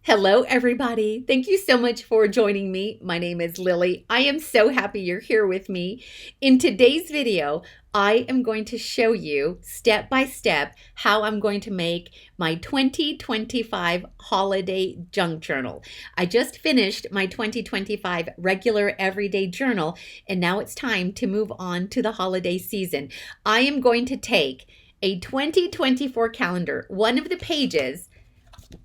Hello, everybody. Thank you so much for joining me. My name is Lily. I am so happy you're here with me. In today's video, I am going to show you step by step how I'm going to make my 2025 holiday junk journal. I just finished my 2025 regular everyday journal, and now it's time to move on to the holiday season. I am going to take a 2024 calendar, one of the pages.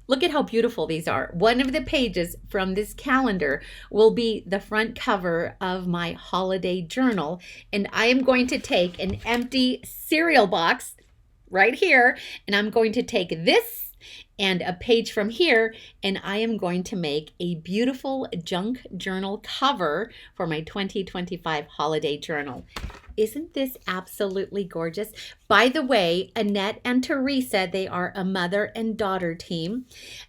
Look at how beautiful these are. One of the pages from this calendar will be the front cover of my holiday journal. And I am going to take an empty cereal box right here, and I'm going to take this and a page from here, and I am going to make a beautiful junk journal cover for my 2025 holiday journal. Isn't this absolutely gorgeous? By the way, Annette and Teresa, they are a mother and daughter team.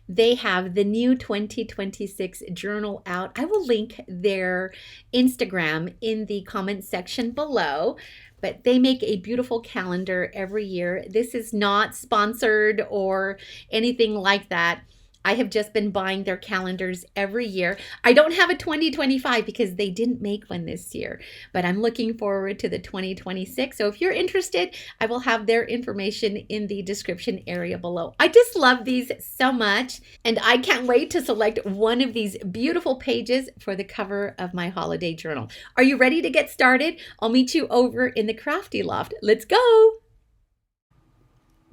They have the new 2026 journal out. I will link their Instagram in the comments section below. But they make a beautiful calendar every year. This is not sponsored or anything like that. I have just been buying their calendars every year. I don't have a 2025 because they didn't make one this year, but I'm looking forward to the 2026. So if you're interested, I will have their information in the description area below. I just love these so much, and I can't wait to select one of these beautiful pages for the cover of my holiday journal. Are you ready to get started? I'll meet you over in the Crafty Loft. Let's go!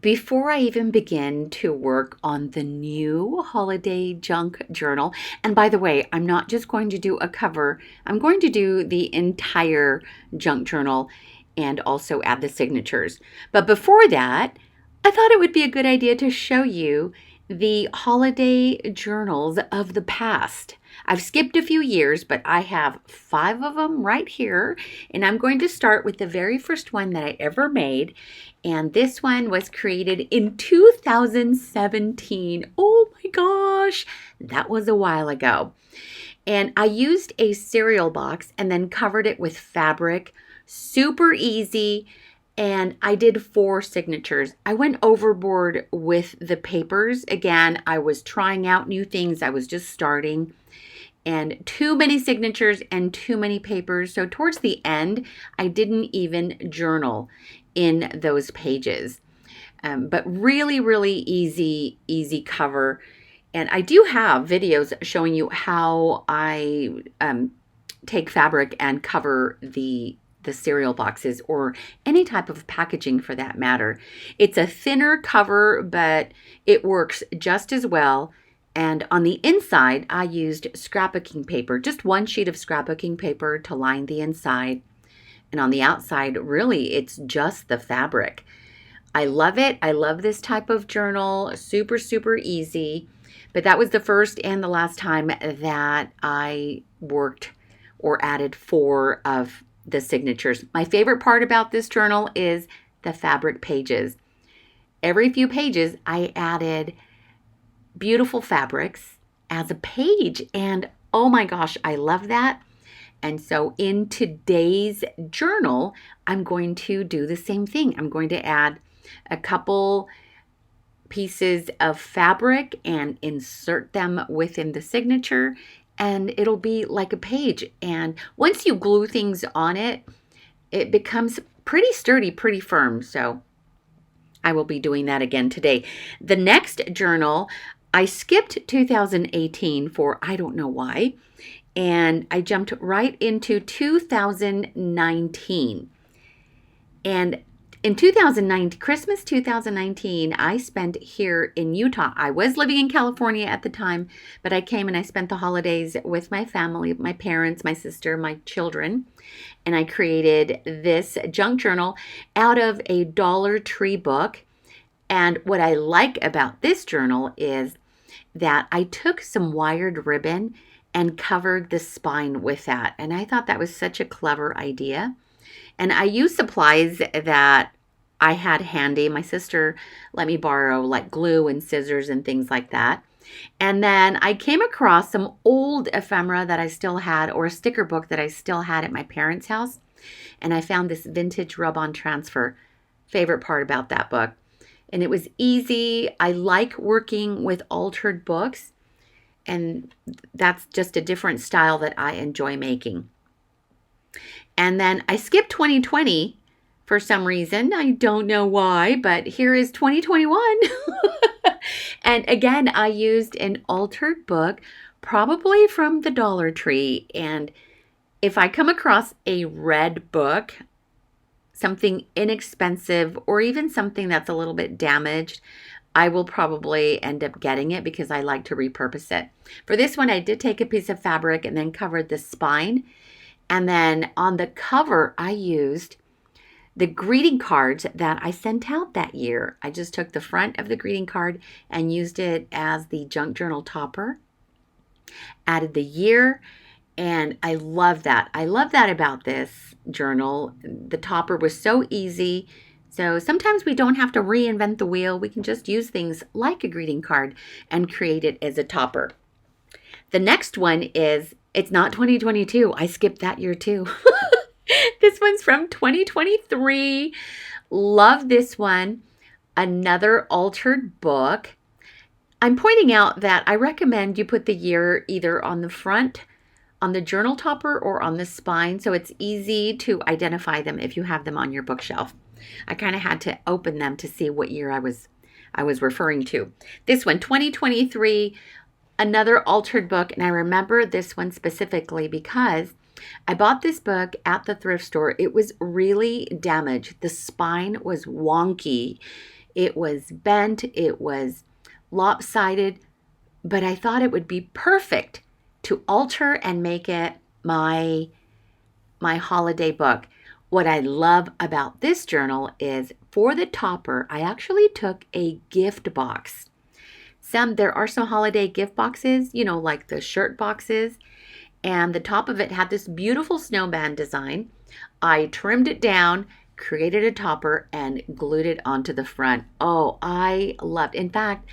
Before I even begin to work on the new holiday junk journal, and by the way, I'm not just going to do a cover, I'm going to do the entire junk journal and also add the signatures. But before that, I thought it would be a good idea to show you the holiday journals of the past. I've skipped a few years, but I have 5 of them right here, and I'm going to start with the very first one that I ever made, and this one was created in 2017. Oh my gosh, that was a while ago. And I used a cereal box and then covered it with fabric, super easy. And I did 4 signatures. I went overboard with the papers. Again, I was trying out new things. I was just starting. And too many signatures and too many papers. So towards the end, I didn't even journal in those pages. But really, really easy cover. And I do have videos showing you how I take fabric and cover the cereal boxes or any type of packaging for that matter. It's a thinner cover, but it works just as well. And on the inside, I used scrapbooking paper, just one sheet of scrapbooking paper to line the inside. And on the outside, really, it's just the fabric. I love it. I love this type of journal. Super, super easy. But that was the first and the last time that I worked or added 4 of the signatures. My favorite part about this journal is the fabric pages. Every few pages, I added beautiful fabrics as a page, and oh my gosh, I love that. And so in today's journal, I'm going to do the same thing. I'm going to add a couple pieces of fabric and insert them within the signature, and it'll be like a page. And once you glue things on it, it becomes pretty sturdy, pretty firm. So I will be doing that again today. The next journal, I skipped 2018 for I don't know why, and I jumped right into 2019. And in Christmas 2019, I spent here in Utah. I was living in California at the time, but I came and I spent the holidays with my family, my parents, my sister, my children, and I created this junk journal out of a Dollar Tree book. And what I like about this journal is that I took some wired ribbon and covered the spine with that. And I thought that was such a clever idea. And I used supplies that I had handy. My sister let me borrow like glue and scissors and things like that. And then I came across some old ephemera that I still had, or a sticker book that I still had at my parents' house. And I found this vintage rub-on transfer. Favorite part about that book. And it was easy. I like working with altered books. and that's just a different style that I enjoy making. And then I skipped 2020 for some reason. I don't know why, but here is 2021. And again, I used an altered book, probably from the Dollar Tree. And if I come across a red book, something inexpensive, or even something that's a little bit damaged, I will probably end up getting it because I like to repurpose it. For this one, I did take a piece of fabric and then covered the spine. And then on the cover, I used the greeting cards that I sent out that year. I just took the front of the greeting card and used it as the junk journal topper. Added the year, and I love that. I love that about this journal. The topper was so easy. So sometimes we don't have to reinvent the wheel. We can just use things like a greeting card and create it as a topper. The next one is, it's not 2022. I skipped that year too. This one's from 2023. Love this one. Another altered book. I'm pointing out that I recommend you put the year either on the front, on the journal topper, or on the spine, so it's easy to identify them if you have them on your bookshelf. I kind of had to open them to see what year I was referring to. This one, 2023, another altered book, and I remember this one specifically because I bought this book at the thrift store. It was really damaged. The spine was wonky. It was bent. It was lopsided. But I thought it would be perfect to alter and make it my holiday book. What I love about this journal is for the topper, I actually took a gift box. There are some holiday gift boxes, like the shirt boxes. And the top of it had this beautiful snowman design. I trimmed it down, created a topper, and glued it onto the front. Oh, I loved. In fact,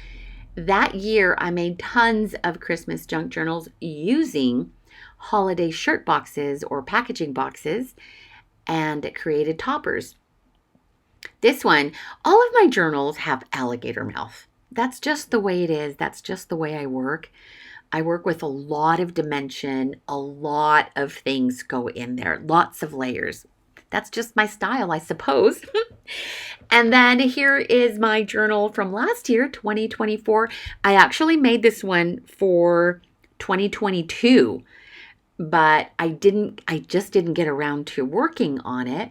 that year I made tons of Christmas junk journals using holiday shirt boxes or packaging boxes and created toppers. This one, all of my journals have alligator mouth. That's just the way it is. That's just the way I work. I work with a lot of dimension, a lot of things go in there, lots of layers. That's just my style, I suppose. And then here is my journal from last year, 2024. I actually made this one for 2022, but I just didn't get around to working on it.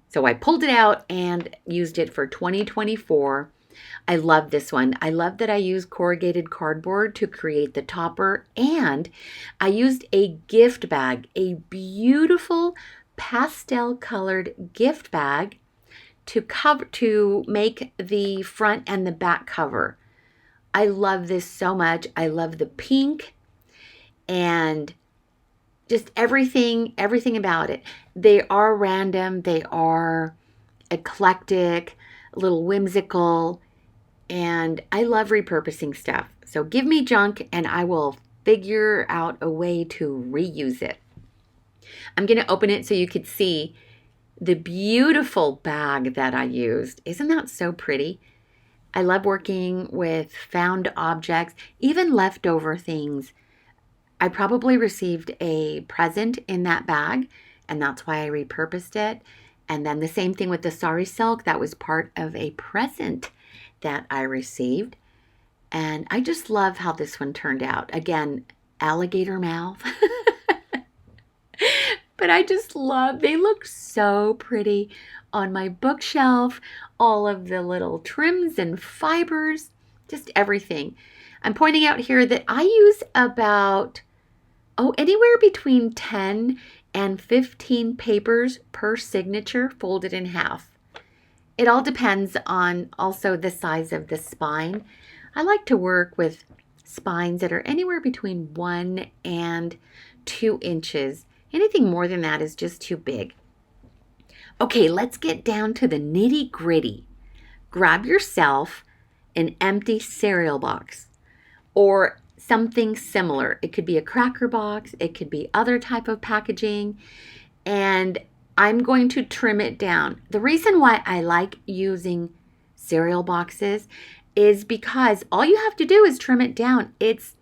So I pulled it out and used it for 2024. I love this one. I love that I used corrugated cardboard to create the topper, and I used a gift bag, a beautiful pastel colored gift bag to make the front and the back cover. I love this so much. I love the pink and just everything about it. They are random, they are eclectic, a little whimsical, and I love repurposing stuff. So give me junk and I will figure out a way to reuse it. I'm going to open it so you could see the beautiful bag that I used. Isn't that so pretty? I love working with found objects, even leftover things. I probably received a present in that bag, and that's why I repurposed it. And then the same thing with the sari silk. That was part of a present that I received. And I just love how this one turned out. Again, alligator mouth. But I just love, they look so pretty on my bookshelf. All of the little trims and fibers, just everything. I'm pointing out here that I use about, anywhere between 10 and 15 papers per signature folded in half. It all depends on also the size of the spine. I like to work with spines that are anywhere between 1 and 2 inches. Anything more than that is just too big. Okay, let's get down to the nitty-gritty. Grab yourself an empty cereal box or something similar. It could be a cracker box, it could be other type of packaging, and I'm going to trim it down. The reason why I like using cereal boxes is because all you have to do is trim it down. It's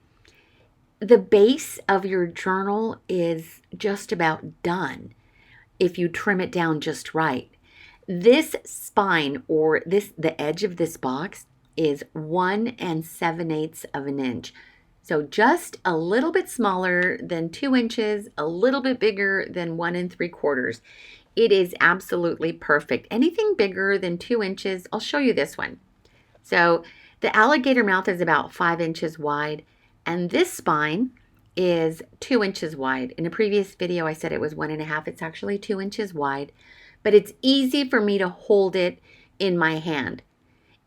the base of your journal is just about done if you trim it down just right. This spine, or the edge of this box, is 1 7/8 of an inch. So just a little bit smaller than 2 inches, a little bit bigger than 1 3/4. It is absolutely perfect. Anything bigger than 2 inches, I'll show you this one. So the alligator mouth is about 5 inches wide, and this spine is 2 inches wide. In a previous video, I said it was 1.5. It's actually 2 inches wide, but it's easy for me to hold it in my hand.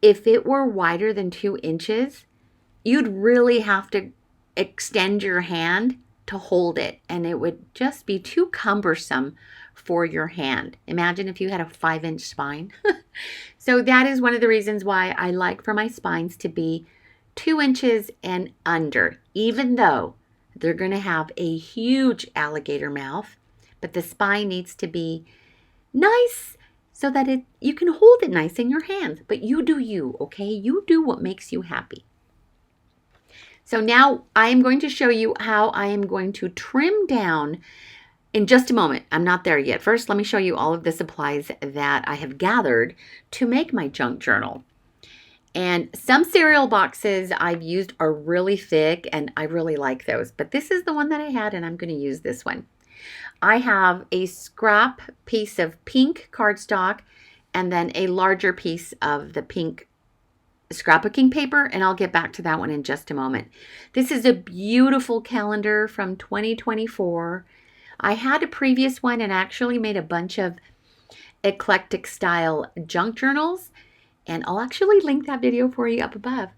If it were wider than 2 inches, you'd really have to extend your hand to hold it, and it would just be too cumbersome for your hand. Imagine if you had a 5-inch spine. So that is one of the reasons why I like for my spines to be 2 inches and under, even though they're going to have a huge alligator mouth, but the spine needs to be nice so that you can hold it nice in your hands. But you do you, okay? You do what makes you happy. So now I am going to show you how I am going to trim down in just a moment. I'm not there yet. First, let me show you all of the supplies that I have gathered to make my junk journal. And some cereal boxes I've used are really thick, and I really like those. But this is the one that I had, and I'm going to use this one. I have a scrap piece of pink cardstock and then a larger piece of the pink scrapbooking paper, and I'll get back to that one in just a moment. This is a beautiful calendar from 2024. I had a previous one and actually made a bunch of eclectic style junk journals, and I'll actually link that video for you up above.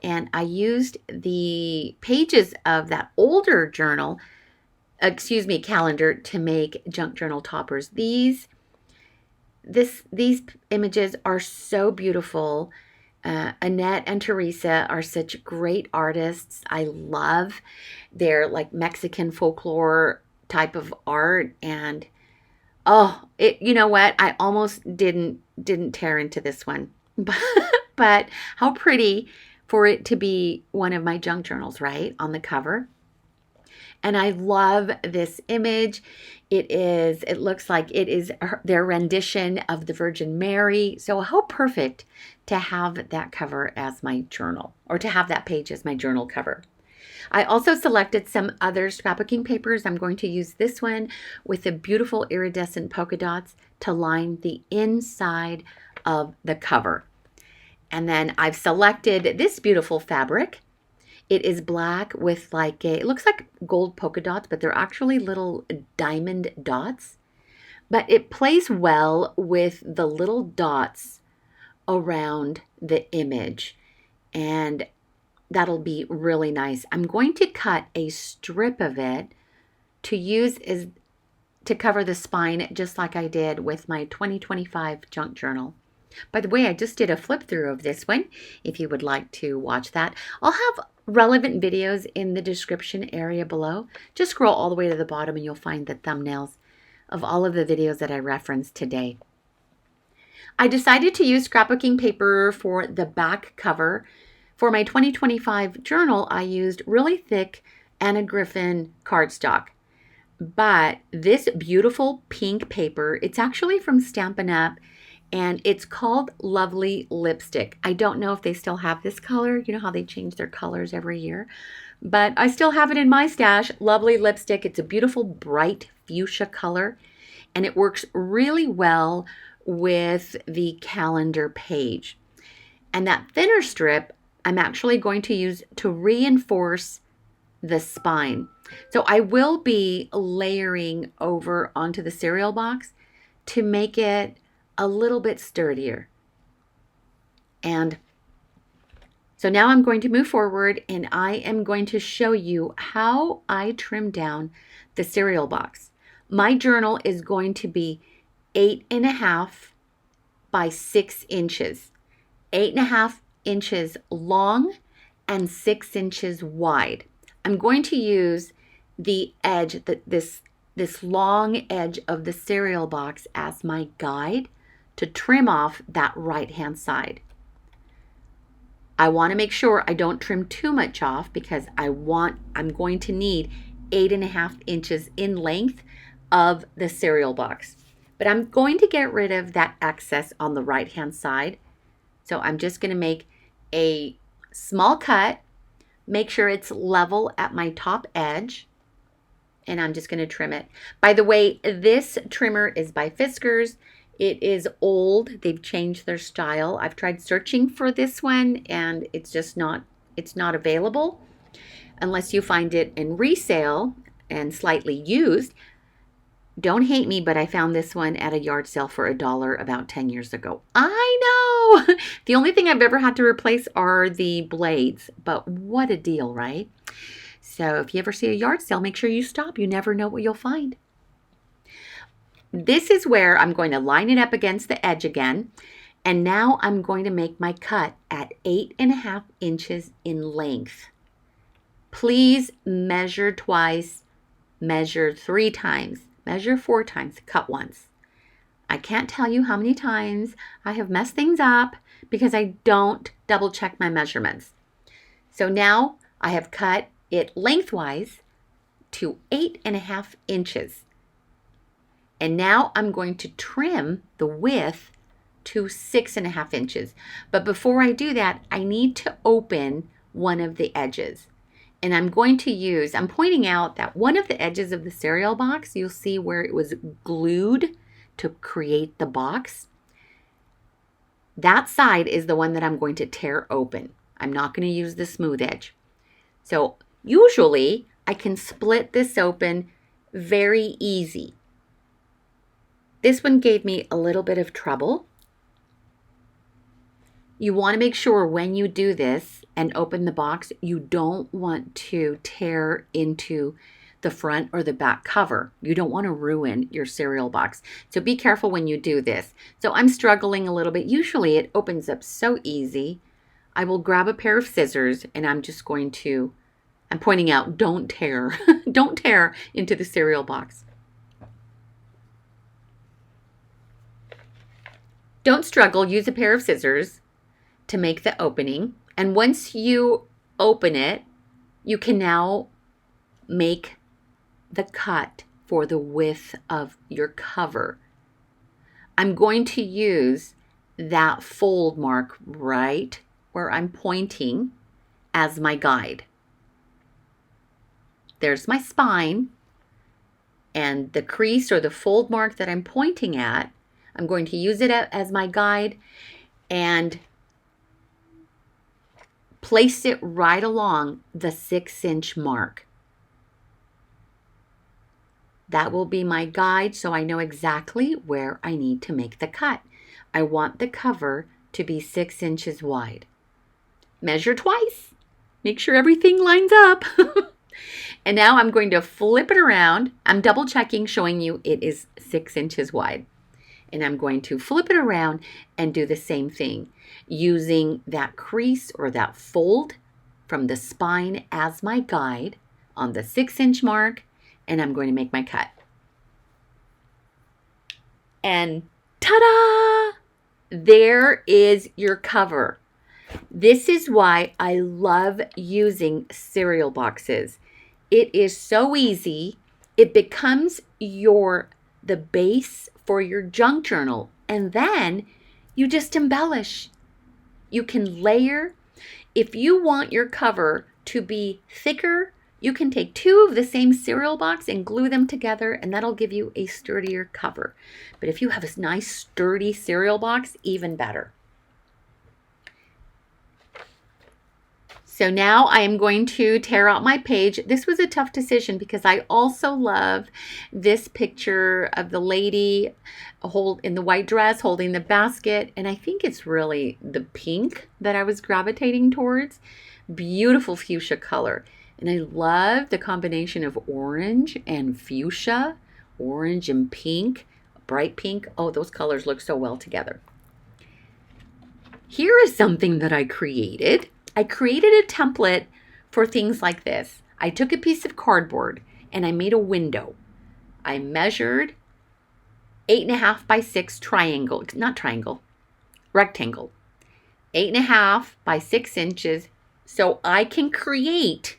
And I used the pages of that older calendar to make junk journal toppers. These images are so beautiful. Annette and Teresa are such great artists. I love their like Mexican folklore type of art, and you know what? I almost didn't tear into this one, but how pretty for it to be one of my junk journals, right, on the cover. And I love this image. It looks like it is their rendition of the Virgin Mary. So how perfect to have that cover as my journal, or to have that page as my journal cover. I also selected some other scrapbooking papers. I'm going to use this one with the beautiful iridescent polka dots to line the inside of the cover. And then I've selected this beautiful fabric. It is black with it looks like gold polka dots, but they're actually little diamond dots. But it plays well with the little dots around the image, and that'll be really nice. I'm going to cut a strip of it to use to cover the spine, just like I did with my 2025 junk journal. By the way, I just did a flip through of this one, if you would like to watch that. I'll have relevant videos in the description area below. Just scroll all the way to the bottom and you'll find the thumbnails of all of the videos that I referenced today. I decided to use scrapbooking paper for the back cover. For my 2025 journal, I used really thick Anna Griffin cardstock. But this beautiful pink paper, it's actually from Stampin' Up!, and it's called Lovely Lipstick. I don't know if they still have this color. You know how they change their colors every year. But I still have it in my stash, Lovely Lipstick. It's a beautiful bright fuchsia color, and it works really well with the calendar page. And that thinner strip, I'm actually going to use to reinforce the spine. So I will be layering over onto the cereal box to make it a little bit sturdier. And so now I'm going to move forward, and I am going to show you how I trim down the cereal box. My journal is going to be 8.5 by 6 inches. 8.5 inches long and 6 inches wide. I'm going to use the edge, this long edge of the cereal box as my guide to trim off that right-hand side. I want to make sure I don't trim too much off because I'm going to need 8.5 inches in length of the cereal box. But I'm going to get rid of that excess on the right-hand side. So I'm just going to make a small cut, make sure it's level at my top edge, and I'm just going to trim it. By the way, this trimmer is by Fiskars. It is old. They've changed their style. I've tried searching for this one and it's not available unless you find it in resale and slightly used. Don't hate me, but I found this one at a yard sale for $1 about 10 years ago. I know! The only thing I've ever had to replace are the blades, but what a deal, right? So if you ever see a yard sale, make sure you stop. You never know what you'll find. This is where I'm going to line it up against the edge again. And now I'm going to make my cut at 8.5 inches in length. Please measure twice, measure 3 times, measure 4 times, cut once. I can't tell you how many times I have messed things up because I don't double check my measurements. So now I have cut it lengthwise to 8.5 inches. And now I'm going to trim the width to 6.5 inches. But before I do that, I need to open one of the edges. And I'm pointing out that one of the edges of the cereal box, you'll see where it was glued to create the box. That side is the one that I'm going to tear open. I'm not going to use the smooth edge. So usually I can split this open very easy. This one gave me a little bit of trouble. You want to make sure when you do this and open the box, you don't want to tear into the front or the back cover. You don't want to ruin your cereal box. So be careful when you do this. So I'm struggling a little bit. Usually it opens up so easy. I will grab a pair of scissors and I'm pointing out, don't tear. Don't tear into the cereal box. Don't struggle, use a pair of scissors to make the opening. And once you open it, you can now make the cut for the width of your cover. I'm going to use that fold mark right where I'm pointing as my guide. There's my spine, and the crease or the fold mark that I'm pointing at, I'm going to use it as my guide and place it right along the 6-inch mark. That will be my guide so I know exactly where I need to make the cut. I want the cover to be 6 inches wide. Measure twice. Make sure everything lines up. And now I'm going to flip it around. I'm double checking, showing you it is 6 inches wide. And I'm going to flip it around and do the same thing using that crease or that fold from the spine as my guide on the 6-inch mark, and I'm going to make my cut. And ta-da! There is your cover. This is why I love using cereal boxes. It is so easy. It becomes the base for your junk journal, and then you just embellish. You can layer. If you want your cover to be thicker, you can take 2 of the same cereal box and glue them together, and that'll give you a sturdier cover. But if you have a nice sturdy cereal box, even better. So now I am going to tear out my page. This was a tough decision because I also love this picture of the lady in the white dress holding the basket. And I think it's really the pink that I was gravitating towards. Beautiful fuchsia color. And I love the combination of orange and fuchsia, orange and pink, bright pink. Oh, those colors look so well together. Here is something that I created. I created a template for things like this. I took a piece of cardboard and I made a window. I measured 8.5 by 6 rectangle. 8.5 by 6 inches, so I can create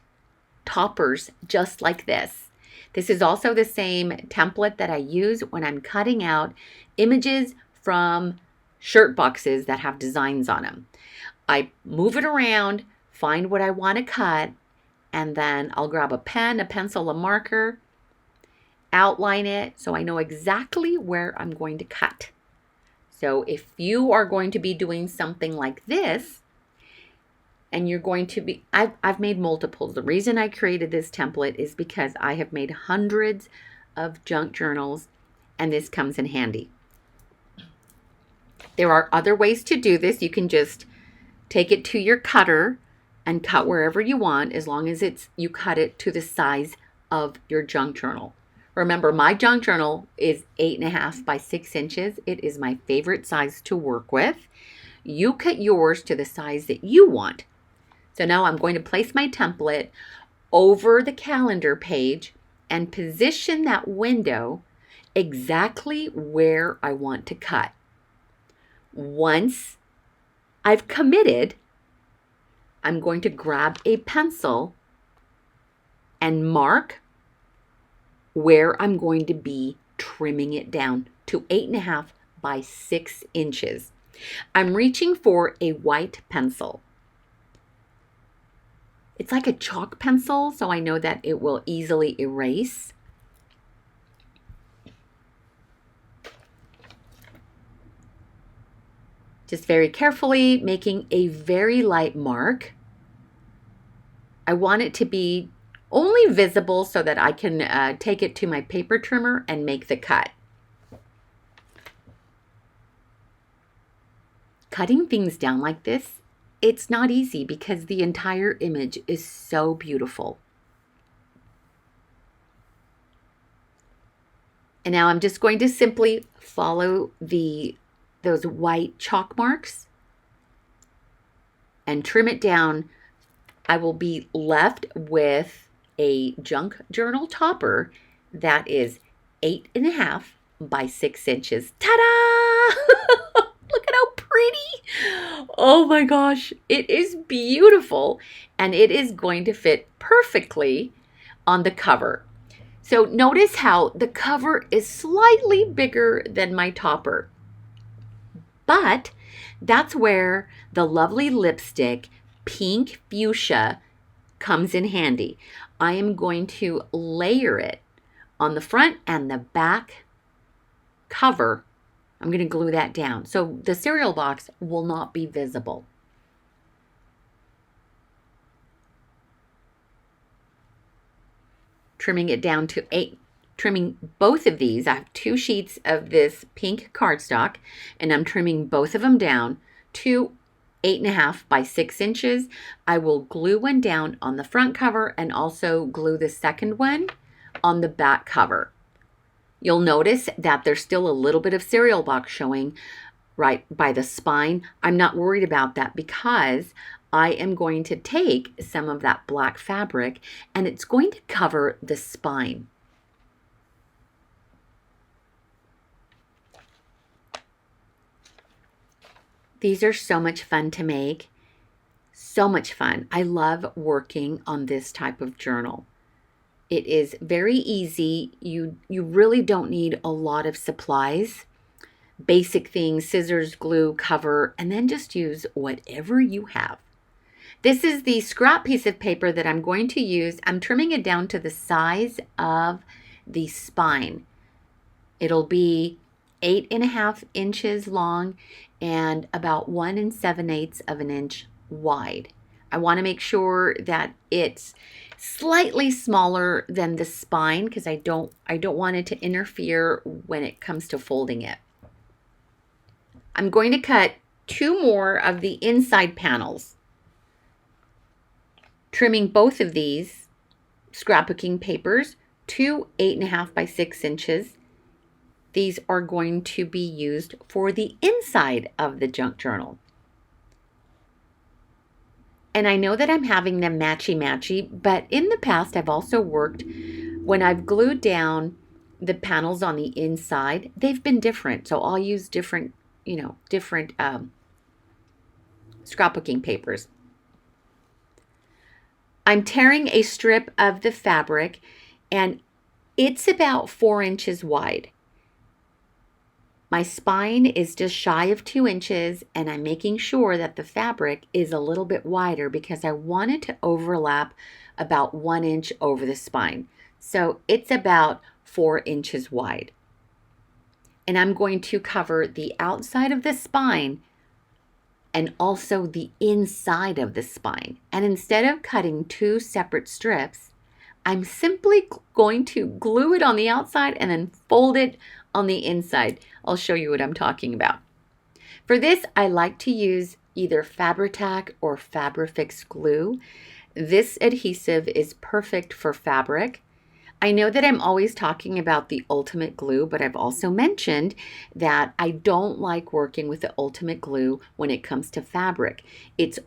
toppers just like this. This is also the same template that I use when I'm cutting out images from shirt boxes that have designs on them. I move it around, find what I want to cut, and then I'll grab a pen, a pencil, a marker, outline it so I know exactly where I'm going to cut. So if you are going to be doing something like this, and you're going to be, I've made multiples. The reason I created this template is because I have made hundreds of junk journals, and this comes in handy. There are other ways to do this. You can just take it to your cutter and cut wherever you want, as long as you cut it to the size of your junk journal. Remember, my junk journal is 8.5 by 6 inches. It is my favorite size to work with. You cut yours to the size that you want. So now I'm going to place my template over the calendar page and position that window exactly where I want to cut. Once I've committed, I'm going to grab a pencil and mark where I'm going to be trimming it down to 8.5 by 6 inches. I'm reaching for a white pencil. It's like a chalk pencil, so I know that it will easily erase. Just very carefully making a very light mark. I want it to be only visible so that I can take it to my paper trimmer and make the cut. Cutting things down like this, it's not easy because the entire image is so beautiful. And now I'm just going to simply follow those white chalk marks and trim it down. I will be left with a junk journal topper that is 8.5 by 6 inches. Ta-da! Look at how pretty. Oh my gosh, it is beautiful, and it is going to fit perfectly on the cover. So notice how the cover is slightly bigger than my topper, but that's where the lovely lipstick pink fuchsia comes in handy. I am going to layer it on the front and the back cover. I'm going to glue that down so the cereal box will not be visible. Trimming it down to 8. Trimming both of these. I have 2 sheets of this pink cardstock, and I'm trimming both of them down to 8.5 by 6 inches. I will glue one down on the front cover and also glue the second one on the back cover. You'll notice that there's still a little bit of cereal box showing right by the spine. I'm not worried about that because I am going to take some of that black fabric and it's going to cover the spine. These are so much fun to make. So much fun. I love working on this type of journal. It is very easy. You really don't need a lot of supplies. Basic things, scissors, glue, cover, and then just use whatever you have. This is the scrap piece of paper that I'm going to use. I'm trimming it down to the size of the spine. It'll be 8.5 inches long and about 1 7/8 of an inch wide. I want to make sure that it's slightly smaller than the spine because I don't want it to interfere when it comes to folding it. I'm going to cut 2 more of the inside panels, trimming both of these scrapbooking papers to 8.5 by 6 inches. These are going to be used for the inside of the junk journal. And I know that I'm having them matchy-matchy, but in the past I've also worked when I've glued down the panels on the inside, they've been different. So I'll use different scrapbooking papers. I'm tearing a strip of the fabric, and it's about 4 inches wide. My spine is just shy of 2 inches, and I'm making sure that the fabric is a little bit wider because I want it to overlap about 1 inch over the spine. So it's about 4 inches wide. And I'm going to cover the outside of the spine and also the inside of the spine. And instead of cutting 2 separate strips, I'm simply going to glue it on the outside and then fold it on the inside. I'll show you what I'm talking about. For this, I like to use either Fabri-Tac or Fabri-Fix glue. This adhesive is perfect for fabric. I know that I'm always talking about the Ultimate Glue, but I've also mentioned that I don't like working with the Ultimate Glue when it comes to fabric. It's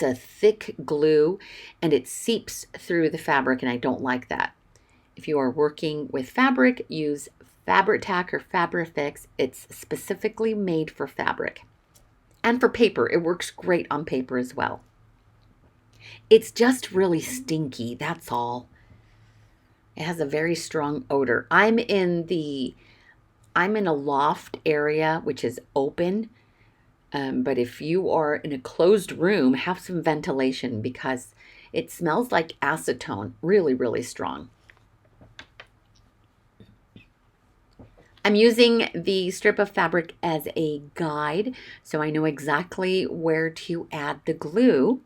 a thick glue and it seeps through the fabric, and I don't like that. If you are working with fabric, use Fabri-Tac or Fabri-Fix. It's specifically made for fabric. And for paper, it works great on paper as well. It's just really stinky, that's all. It has a very strong odor. I'm in a loft area, which is open. But if you are in a closed room, have some ventilation because it smells like acetone, really, really strong. I'm using the strip of fabric as a guide, so I know exactly where to add the glue.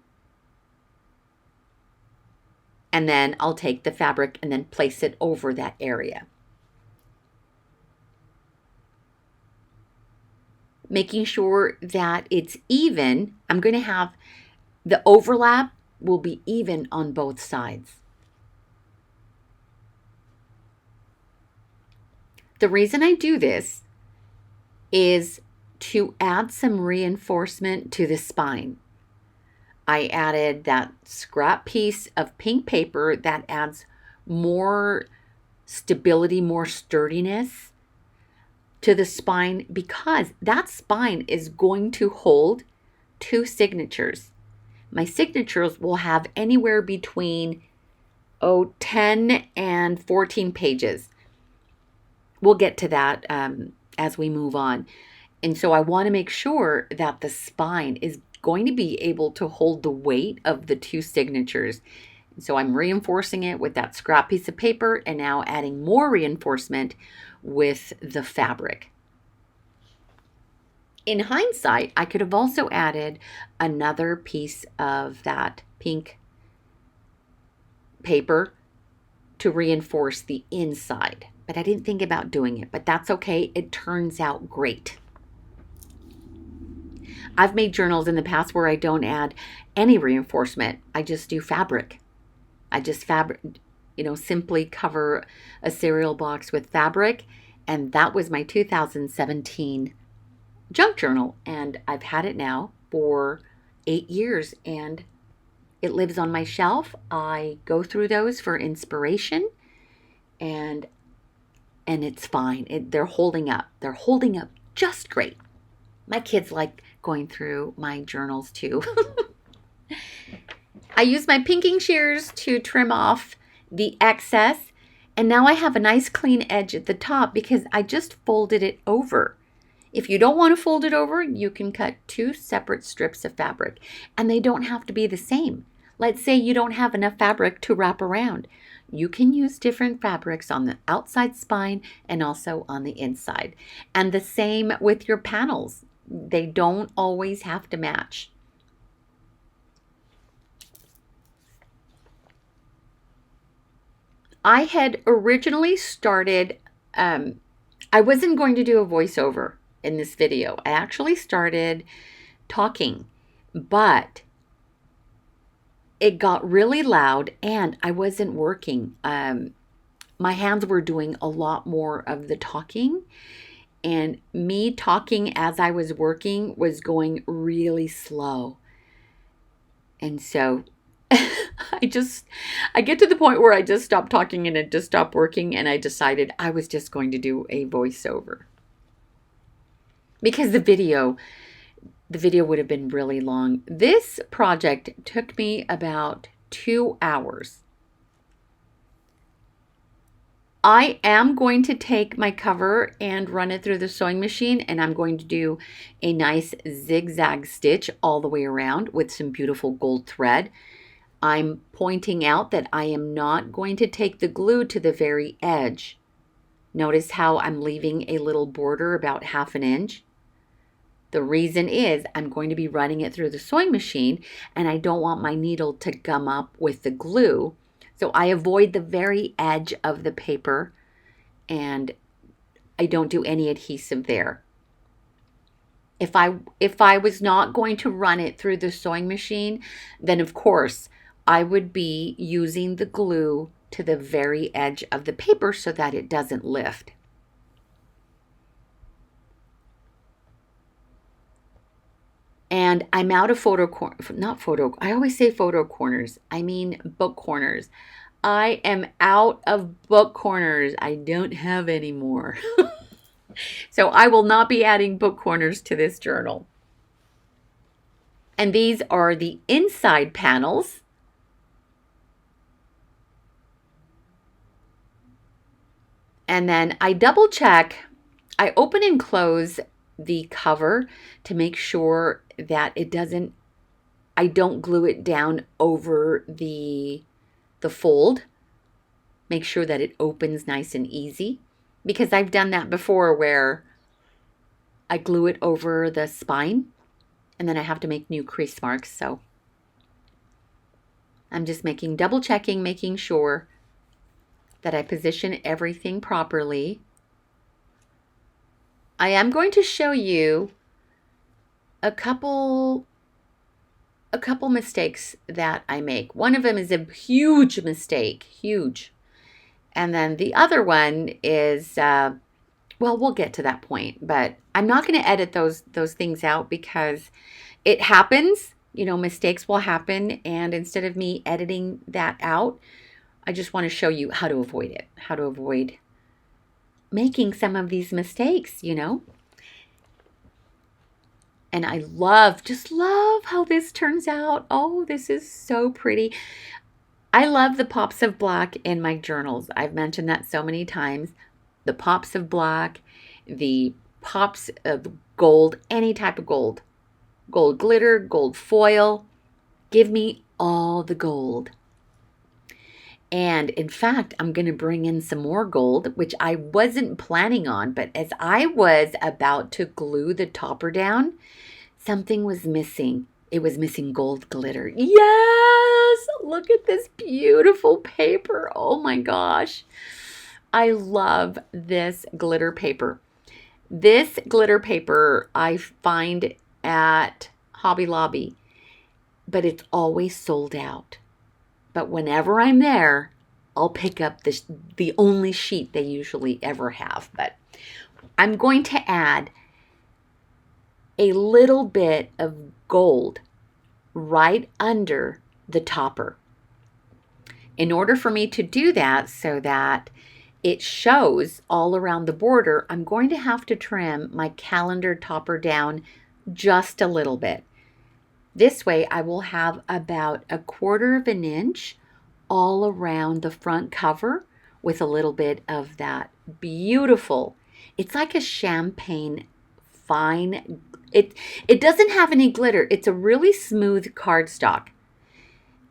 And then I'll take the fabric and then place it over that area. Making sure that it's even. I'm going to have the overlap will be even on both sides. The reason I do this is to add some reinforcement to the spine. I added that scrap piece of pink paper that adds more stability, more sturdiness to the spine because that spine is going to hold 2 signatures. My signatures will have anywhere between 10 and 14 pages. We'll get to that as we move on. And so I want to make sure that the spine is going to be able to hold the weight of the 2 signatures. So I'm reinforcing it with that scrap piece of paper and now adding more reinforcement with the fabric. In hindsight, I could have also added another piece of that pink paper to reinforce the inside, but I didn't think about doing it, but that's okay. It turns out great. I've made journals in the past where I don't add any reinforcement. I just do fabric. I just simply cover a cereal box with fabric. And that was my 2017 junk journal. And I've had it now for 8 years and it lives on my shelf. I go through those for inspiration and it's fine. They're holding up. They're holding up just great. My kids like going through my journals too. I use my pinking shears to trim off the excess, and now I have a nice clean edge at the top because I just folded it over. If you don't want to fold it over, you can cut 2 separate strips of fabric, and they don't have to be the same. Let's say you don't have enough fabric to wrap around. You can use different fabrics on the outside spine and also on the inside. And the same with your panels. They don't always have to match. I had originally started, I wasn't going to do a voiceover in this video. I actually started talking, but it got really loud and I wasn't working. My hands were doing a lot more of the talking, and me talking as I was working was going really slow. And so I get to the point where I just stopped talking and it just stopped working, and I decided I was just going to do a voiceover. Because the video, the video would have been really long. This project took me about 2 hours. I am going to take my cover and run it through the sewing machine, and I'm going to do a nice zigzag stitch all the way around with some beautiful gold thread. I'm pointing out that I am not going to take the glue to the very edge. Notice how I'm leaving a little border about 1/2 inch. The reason is I'm going to be running it through the sewing machine, and I don't want my needle to gum up with the glue. So I avoid the very edge of the paper, and I don't do any adhesive there. If I was not going to run it through the sewing machine, then of course I would be using the glue to the very edge of the paper so that it doesn't lift. And I'm out of I always say photo corners. I mean book corners. I am out of book corners. I don't have any more. So I will not be adding book corners to this journal. And these are the inside panels. And then I double check. I open and close the cover to make sure that I don't glue it down over the fold. Make sure that it opens nice and easy, because I've done that before where I glue it over the spine and then I have to make new crease marks. So I'm just double checking, making sure that I position everything properly. I am going to show you a couple mistakes that I make. One of them is a huge mistake, huge. And then the other one is, well, we'll get to that point, but I'm not going to edit those things out because it happens. You know, mistakes will happen. And instead of me editing that out, I just want to show you how to avoid it, how to avoid making some of these mistakes, you know. And I just love how this turns out. Oh, this is so pretty. I love the pops of black in my journals. I've mentioned that so many times. The pops of black, the pops of gold, any type of gold. Gold glitter, gold foil. Give me all the gold. And in fact, I'm going to bring in some more gold, which I wasn't planning on. But as I was about to glue the topper down, something was missing. It was missing gold glitter. Yes! Look at this beautiful paper. Oh my gosh. I love this glitter paper. This glitter paper I find at Hobby Lobby, but it's always sold out. But whenever I'm there, I'll pick up the only sheet they usually ever have. But I'm going to add a little bit of gold right under the topper. In order for me to do that so that it shows all around the border, I'm going to have to trim my calendar topper down just a little bit. This way I will have about 1/4 inch all around the front cover with a little bit of that beautiful, it's like a champagne fine. It doesn't have any glitter. It's a really smooth cardstock.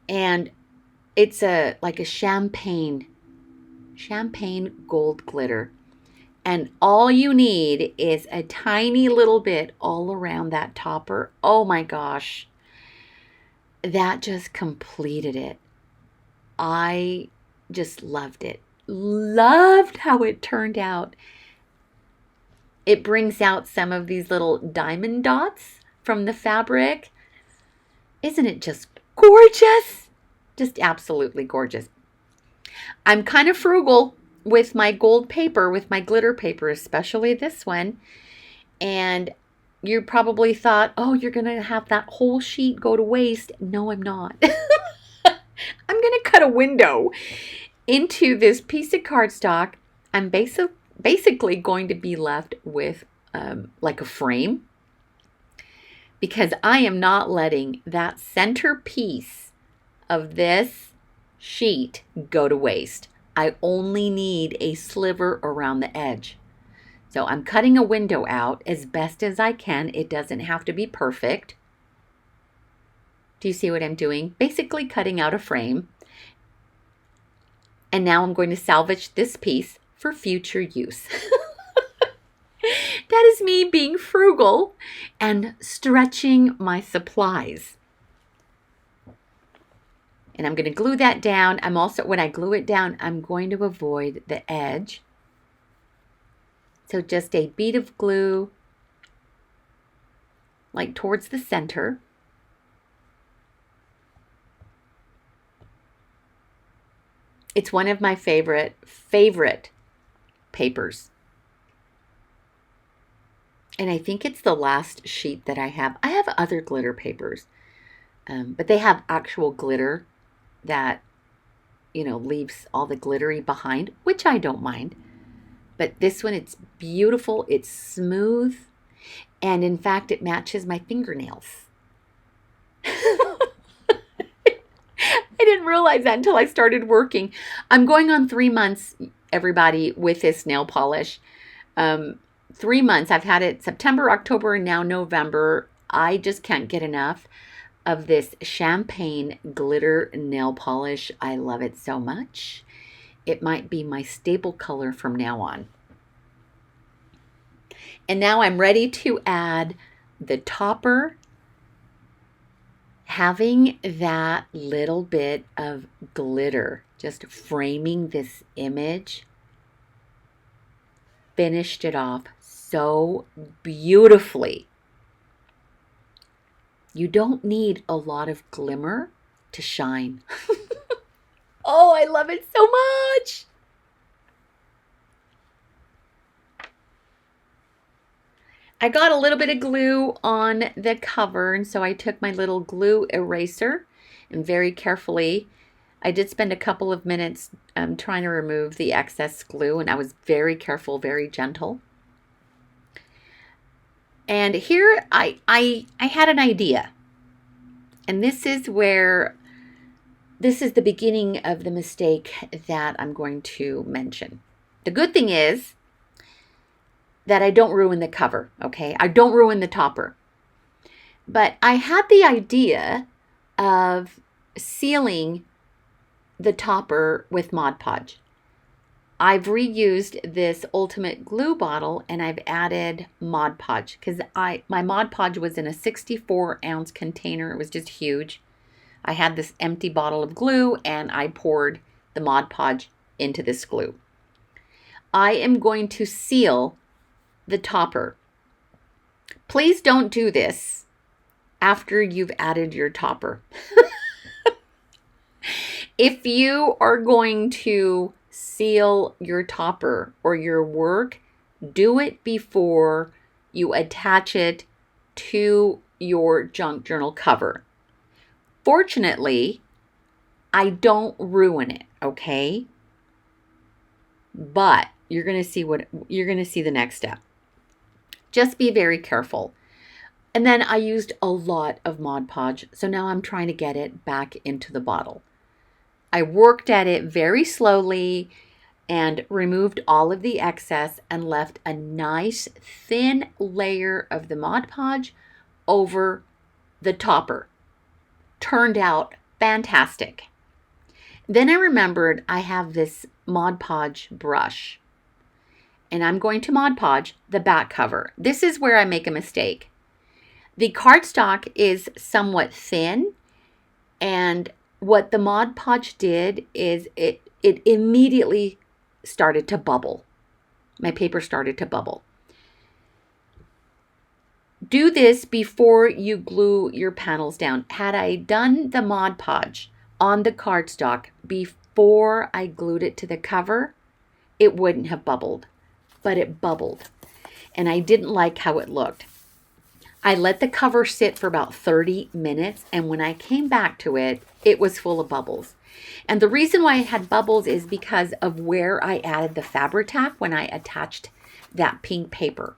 And it's like a champagne gold glitter. And all you need is a tiny little bit all around that topper. Oh my gosh. That just completed it. I just loved it. Loved how it turned out. It brings out some of these little diamond dots from the fabric. Isn't it just gorgeous? Just absolutely gorgeous. I'm kind of frugal with my gold paper, with my glitter paper, especially this one. And you probably thought, oh, you're going to have that whole sheet go to waste. No, I'm not. I'm going to cut a window into this piece of cardstock. I'm basically going to be left with like a frame. because I am not letting that center piece of this sheet go to waste. I only need a sliver around the edge. So I'm cutting a window out as best as I can. It doesn't have to be perfect. Do you see what I'm doing? Basically cutting out a frame. And now I'm going to salvage this piece for future use. That is me being frugal and stretching my supplies. And I'm going to glue that down. I'm also, when I glue it down, I'm going to avoid the edge. So just a bead of glue, like towards the center. It's one of my favorite papers. And I think it's the last sheet that I have. I have other glitter papers, but they have actual glitter that, leaves all the glittery behind, which I don't mind. But this one, it's beautiful. It's smooth. And in fact, it matches my fingernails. I didn't realize that until I started working. I'm going on 3 months, everybody, with this nail polish. 3 months. I've had it September, October, and now November. I just can't get enough of this champagne glitter nail polish. I love it so much. It might be my staple color from now on. And now I'm ready to add the topper, having that little bit of glitter, just framing this image. Finished it off so beautifully. You don't need a lot of glimmer to shine. Oh, I love it so much. I got a little bit of glue on the cover, and so I took my little glue eraser and very carefully, I did spend a couple of minutes trying to remove the excess glue, and I was very careful, very gentle. And here I had an idea, and this is the beginning of the mistake that I'm going to mention. The good thing is that I don't ruin the cover, okay? I don't ruin the topper. But I had the idea of sealing the topper with Mod Podge. I've reused this Ultimate Glue bottle and I've added Mod Podge because my Mod Podge was in a 64-ounce container. It was just huge. I had this empty bottle of glue and I poured the Mod Podge into this glue. I am going to seal the topper. Please don't do this after you've added your topper. If you are going to seal your topper or your work, do it before you attach it to your junk journal cover. Fortunately, I don't ruin it, okay? But you're going to see the next step. Just be very careful. And then I used a lot of Mod Podge, so now I'm trying to get it back into the bottle. I worked at it very slowly and removed all of the excess and left a nice thin layer of the Mod Podge over the topper. Turned out fantastic. Then I remembered I have this Mod Podge brush, and I'm going to Mod Podge the back cover. This is where I make a mistake. The cardstock is somewhat thin, and what the Mod Podge did is it immediately started to bubble. My paper started to bubble. Do this before you glue your panels down. Had I done the Mod Podge on the cardstock before I glued it to the cover, it wouldn't have bubbled, but it bubbled. And I didn't like how it looked. I let the cover sit for about 30 minutes, and when I came back to it, it was full of bubbles. And the reason why it had bubbles is because of where I added the Fabri-Tac when I attached that pink paper.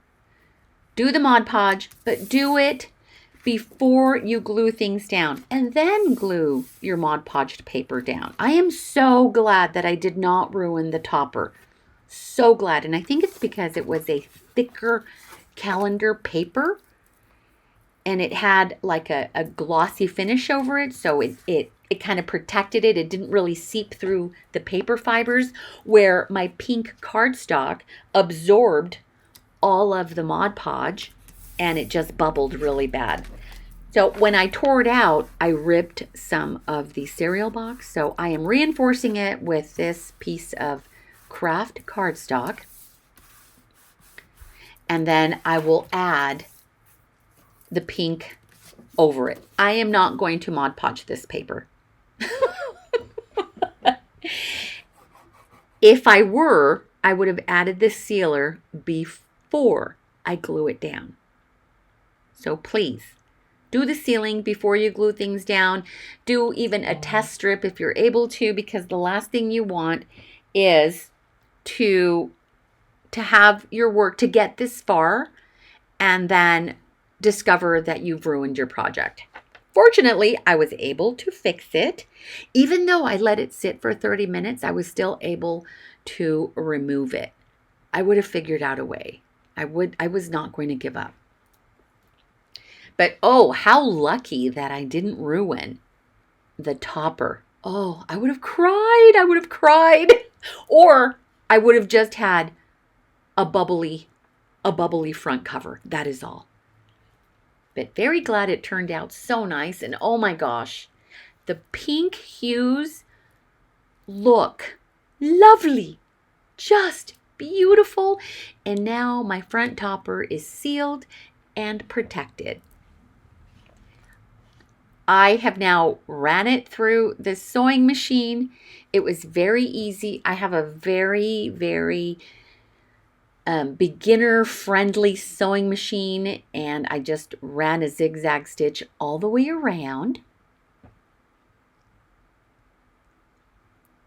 Do the Mod Podge, but do it before you glue things down, and then glue your Mod Podged paper down. I am so glad that I did not ruin the topper. So glad. And I think it's because it was a thicker calendar paper and it had like a glossy finish over it, so it kind of protected it. It didn't really seep through the paper fibers, where my pink cardstock absorbed all of the Mod Podge and it just bubbled really bad. So when I tore it out, I ripped some of the cereal box. So I am reinforcing it with this piece of craft cardstock. And then I will add the pink over it. I am not going to Mod Podge this paper. If I were, I would have added the sealer before I glue it down. So please, do the sealing before you glue things down. Do even a test strip if you're able to, because the last thing you want is to have your work to get this far and then discover that you've ruined your project. Fortunately, I was able to fix it. Even though I let it sit for 30 minutes, I was still able to remove it. I would have figured out a way. I was not going to give up. But oh, how lucky that I didn't ruin the topper. Oh, I would have cried. I would have cried. Or I would have just had a bubbly front cover. That is all. But very glad it turned out so nice. And oh my gosh, the pink hues look lovely. Just beautiful. And now my front topper is sealed and protected. I have now ran it through the sewing machine. It was very easy. I have a very, very beginner-friendly sewing machine, and I just ran a zigzag stitch all the way around.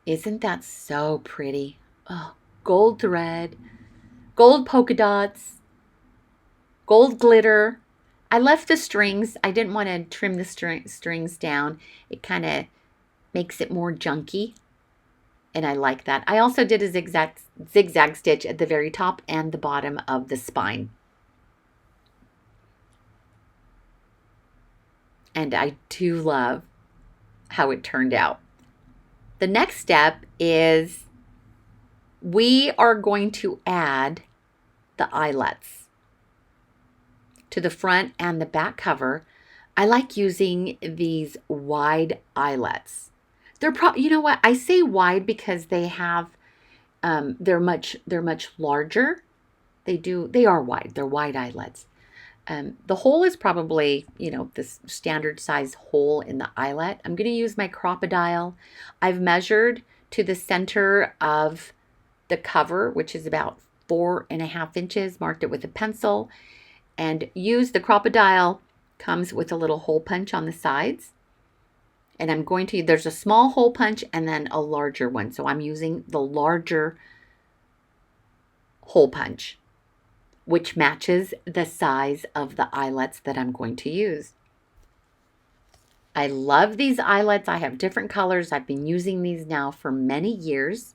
Isn't that so pretty? Oh, gold thread, gold polka dots, gold glitter. I left the strings. I didn't want to trim the strings down. It kind of makes it more junky. And I like that. I also did a zigzag stitch at the very top and the bottom of the spine. And I do love how it turned out. The next step is we are going to add the eyelets to the front and the back cover. I like using these wide eyelets. You know what? I say wide because they have, they're much larger. They are wide. They're wide eyelets. The hole is probably, this standard size hole in the eyelet. I'm going to use my Crop-A-Dile. I've measured to the center of the cover, which is about 4.5 inches, marked it with a pencil, and use the Crop-A-Dile. Comes with a little hole punch on the sides. And I'm going to, there's a small hole punch and then a larger one. So I'm using the larger hole punch, which matches the size of the eyelets that I'm going to use. I love these eyelets. I have different colors. I've been using these now for many years.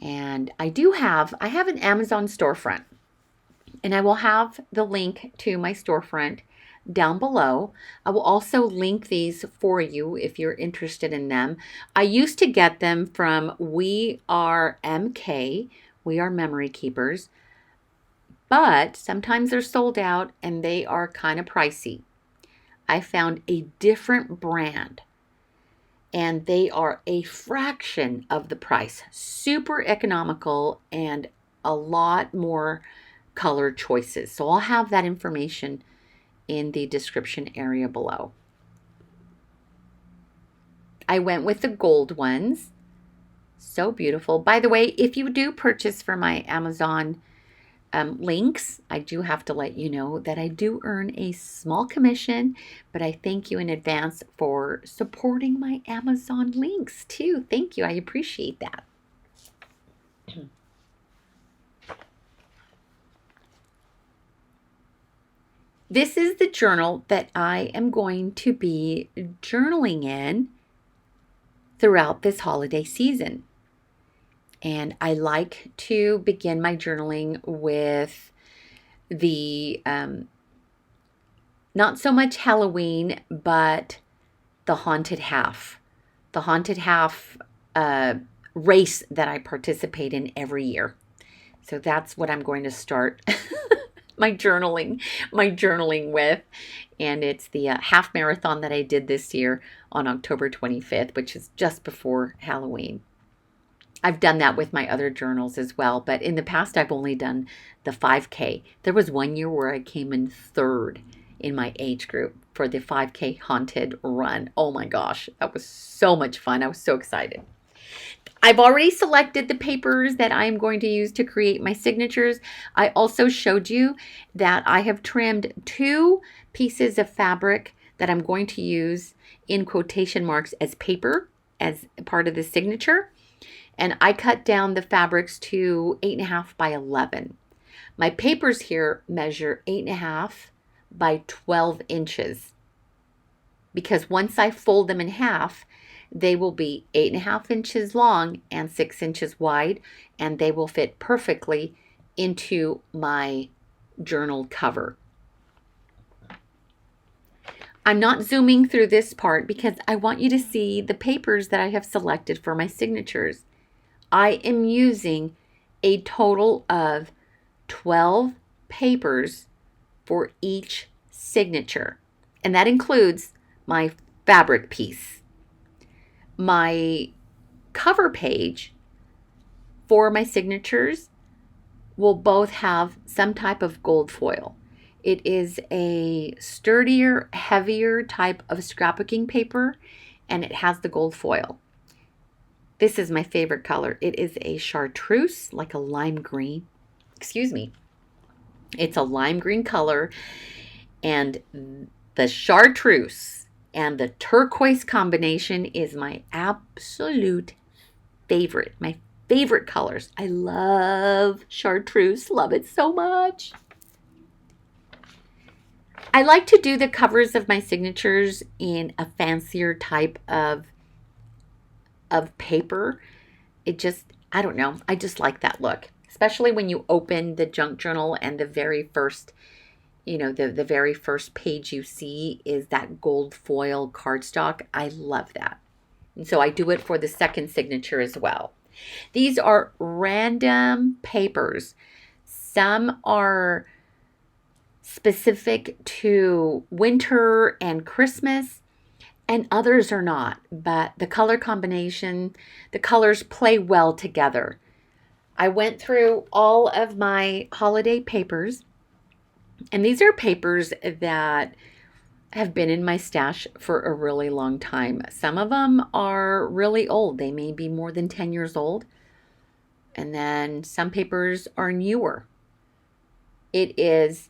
And I have an Amazon storefront. And I will have the link to my storefront down below. I will also link these for you if you're interested in them. I used to get them from We Are MK, We Are Memory Keepers, but sometimes they're sold out and they are kind of pricey. I found a different brand and they are a fraction of the price. Super economical and a lot more color choices. So I'll have that information in the description area below. I went with the gold ones. So beautiful. By the way, if you do purchase from my Amazon links, I do have to let you know that I do earn a small commission, but I thank you in advance for supporting my Amazon links too. Thank you. I appreciate that. This is the journal that I am going to be journaling in throughout this holiday season. And I like to begin my journaling with the not so much Halloween, but the haunted half. The haunted half race that I participate in every year. So that's what I'm going to start my journaling with. And it's the half marathon that I did this year on October 25th, which is just before Halloween. I've done that with my other journals as well, but in the past I've only done the 5K. There was one year where I came in third in my age group for the 5K haunted run. Oh my gosh, that was so much fun. I was so excited. I've already selected the papers that I'm going to use to create my signatures. I also showed you that I have trimmed 2 pieces of fabric that I'm going to use in quotation marks as paper as part of the signature. And I cut down the fabrics to 8.5 by 11. My papers here measure 8.5 by 12 inches because once I fold them in half, they will be 8.5 inches long and 6 inches wide, and they will fit perfectly into my journal cover. I'm not zooming through this part because I want you to see the papers that I have selected for my signatures. I am using a total of 12 papers for each signature, and that includes my fabric piece. My cover page for my signatures will both have some type of gold foil. It is a sturdier, heavier type of scrapbooking paper, and it has the gold foil. This is my favorite color. It is a chartreuse, like a lime green. Excuse me. It's a lime green color, and the chartreuse and the turquoise combination is my absolute favorite. My favorite colors. I love chartreuse. Love it so much. I like to do the covers of my signatures in a fancier type of paper. It just, I don't know, I just like that look, especially when you open the junk journal and the very first, the very first page you see is that gold foil cardstock. I love that. And so I do it for the second signature as well. These are random papers. Some are specific to winter and Christmas, and others are not, but the color combination, the colors play well together. I went through all of my holiday papers, and these are papers that have been in my stash for a really long time. Some of them are really old. They may be more than 10 years old. And then some papers are newer. It is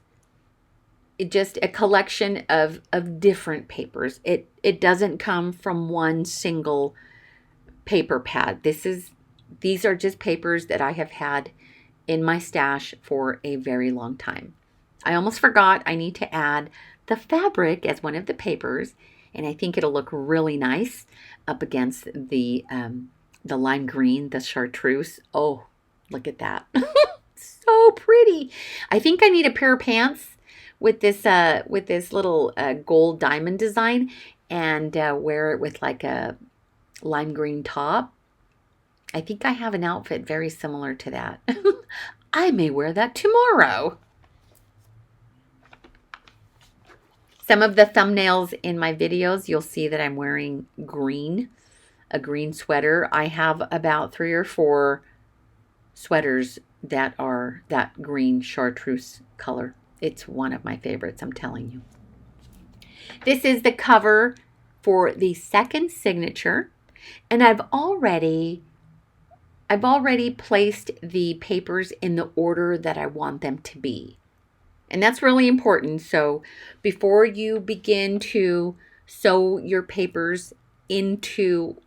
just a collection of different papers. It doesn't come from one single paper pad. These are just papers that I have had in my stash for a very long time. I almost forgot I need to add the fabric as one of the papers, and I think it'll look really nice up against the lime green, the chartreuse. Oh, look at that. So pretty. I think I need a pair of pants with this little gold diamond design and wear it with like a lime green top. I think I have an outfit very similar to that. I may wear that tomorrow. Some of the thumbnails in my videos, you'll see that I'm wearing green, a green sweater. I have about 3 or 4 sweaters that are that green chartreuse color. It's one of my favorites, I'm telling you. This is the cover for the second signature, and I've already placed the papers in the order that I want them to be. And that's really important. So before you begin to sew your papers into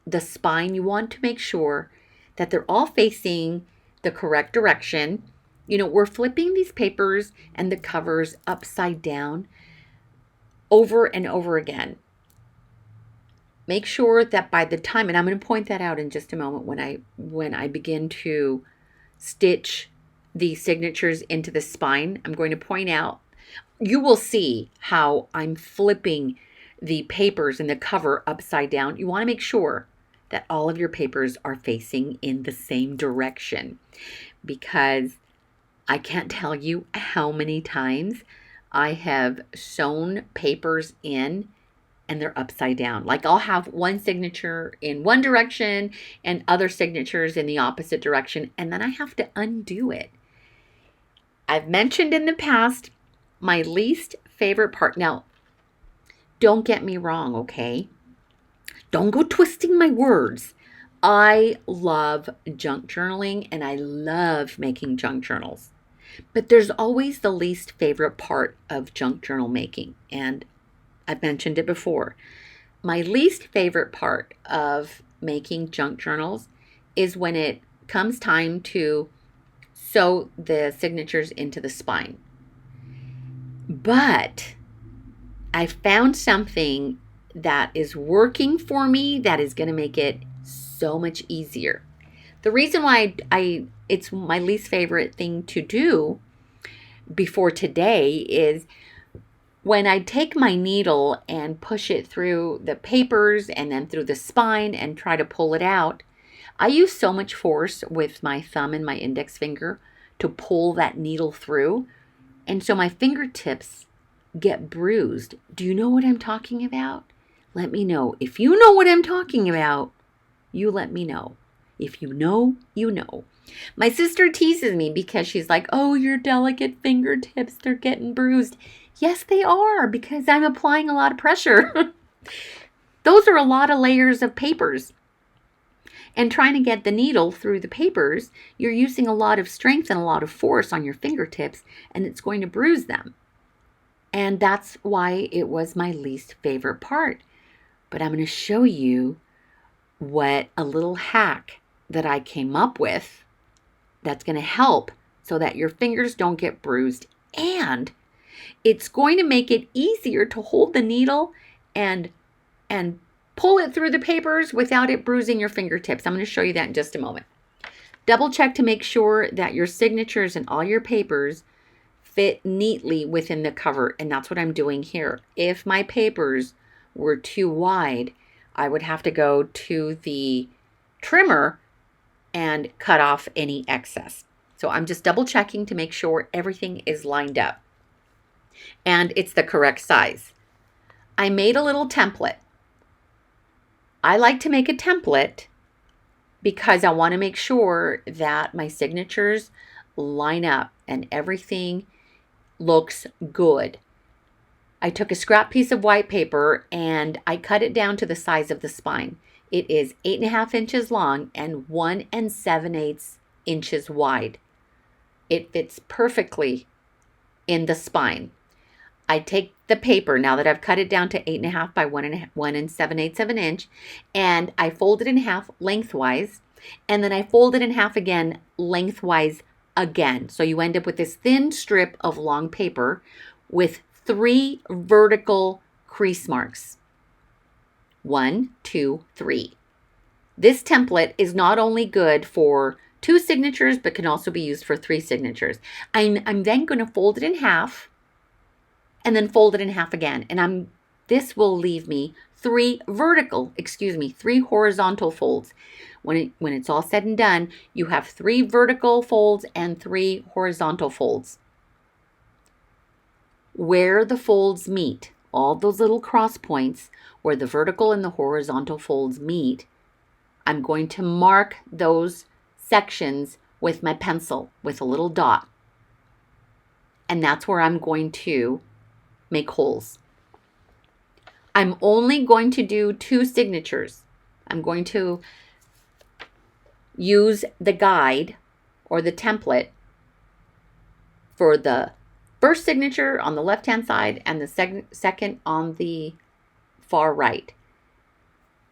the spine, you want to make sure that they're all facing the correct direction we're flipping these papers and the covers upside down over and over again. Make sure that by the time, and I'm going to point that out in just a moment when I begin to stitch the signatures into the spine, I'm going to point out, you will see how I'm flipping the papers and the cover upside down. You want to make sure that all of your papers are facing in the same direction, because I can't tell you how many times I have sewn papers in and they're upside down. Like, I'll have one signature in one direction and other signatures in the opposite direction, and then I have to undo it. I've mentioned in the past my least favorite part. Now, don't get me wrong, okay? Don't go twisting my words. I love junk journaling and I love making junk journals. But there's always the least favorite part of junk journal making, and I've mentioned it before. My least favorite part of making junk journals is when it comes time to sew the signatures into the spine. But I found something that is working for me that is going to make it so much easier. The reason why it's my least favorite thing to do before today is when I take my needle and push it through the papers and then through the spine and try to pull it out, I use so much force with my thumb and my index finger to pull that needle through. And so my fingertips get bruised. Do you know what I'm talking about? Let me know. If you know what I'm talking about, you let me know. If you know, you know. My sister teases me because she's like, oh, your delicate fingertips, they're getting bruised. Yes, they are, because I'm applying a lot of pressure. Those are a lot of layers of papers. And trying to get the needle through the papers, you're using a lot of strength and a lot of force on your fingertips, and it's going to bruise them. And that's why it was my least favorite part. But I'm going to show you what a little hack that I came up with that's going to help so that your fingers don't get bruised, and it's going to make it easier to hold the needle and pull it through the papers without it bruising your fingertips. I'm going to show you that in just a moment. Double check to make sure that your signatures and all your papers fit neatly within the cover, and that's what I'm doing here. If my papers were too wide, I would have to go to the trimmer and cut off any excess. So I'm just double checking to make sure everything is lined up and it's the correct size. I made a little template. I like to make a template because I want to make sure that my signatures line up and everything looks good. I took a scrap piece of white paper and I cut it down to the size of the spine. It is 8.5 inches long and 1 7/8 inches wide. It fits perfectly in the spine. I take the paper, now that I've cut it down to 8.5 by 1 7/8 of an inch, and I fold it in half lengthwise, and then I fold it in half again lengthwise again. So you end up with this thin strip of long paper with 3 vertical crease marks. 1, 2, 3. This template is not only good for 2 signatures, but can also be used for 3 signatures. I'm then going to fold it in half and then fold it in half again. And this will leave me 3 horizontal folds. When it's all said and done, you have 3 vertical folds and 3 horizontal folds. Where the folds meet, all those little cross points where the vertical and the horizontal folds meet, I'm going to mark those sections with my pencil with a little dot. And that's where I'm going to make holes. I'm only going to do 2 signatures. I'm going to use the guide or the template for the first signature on the left-hand side and the second on the far right.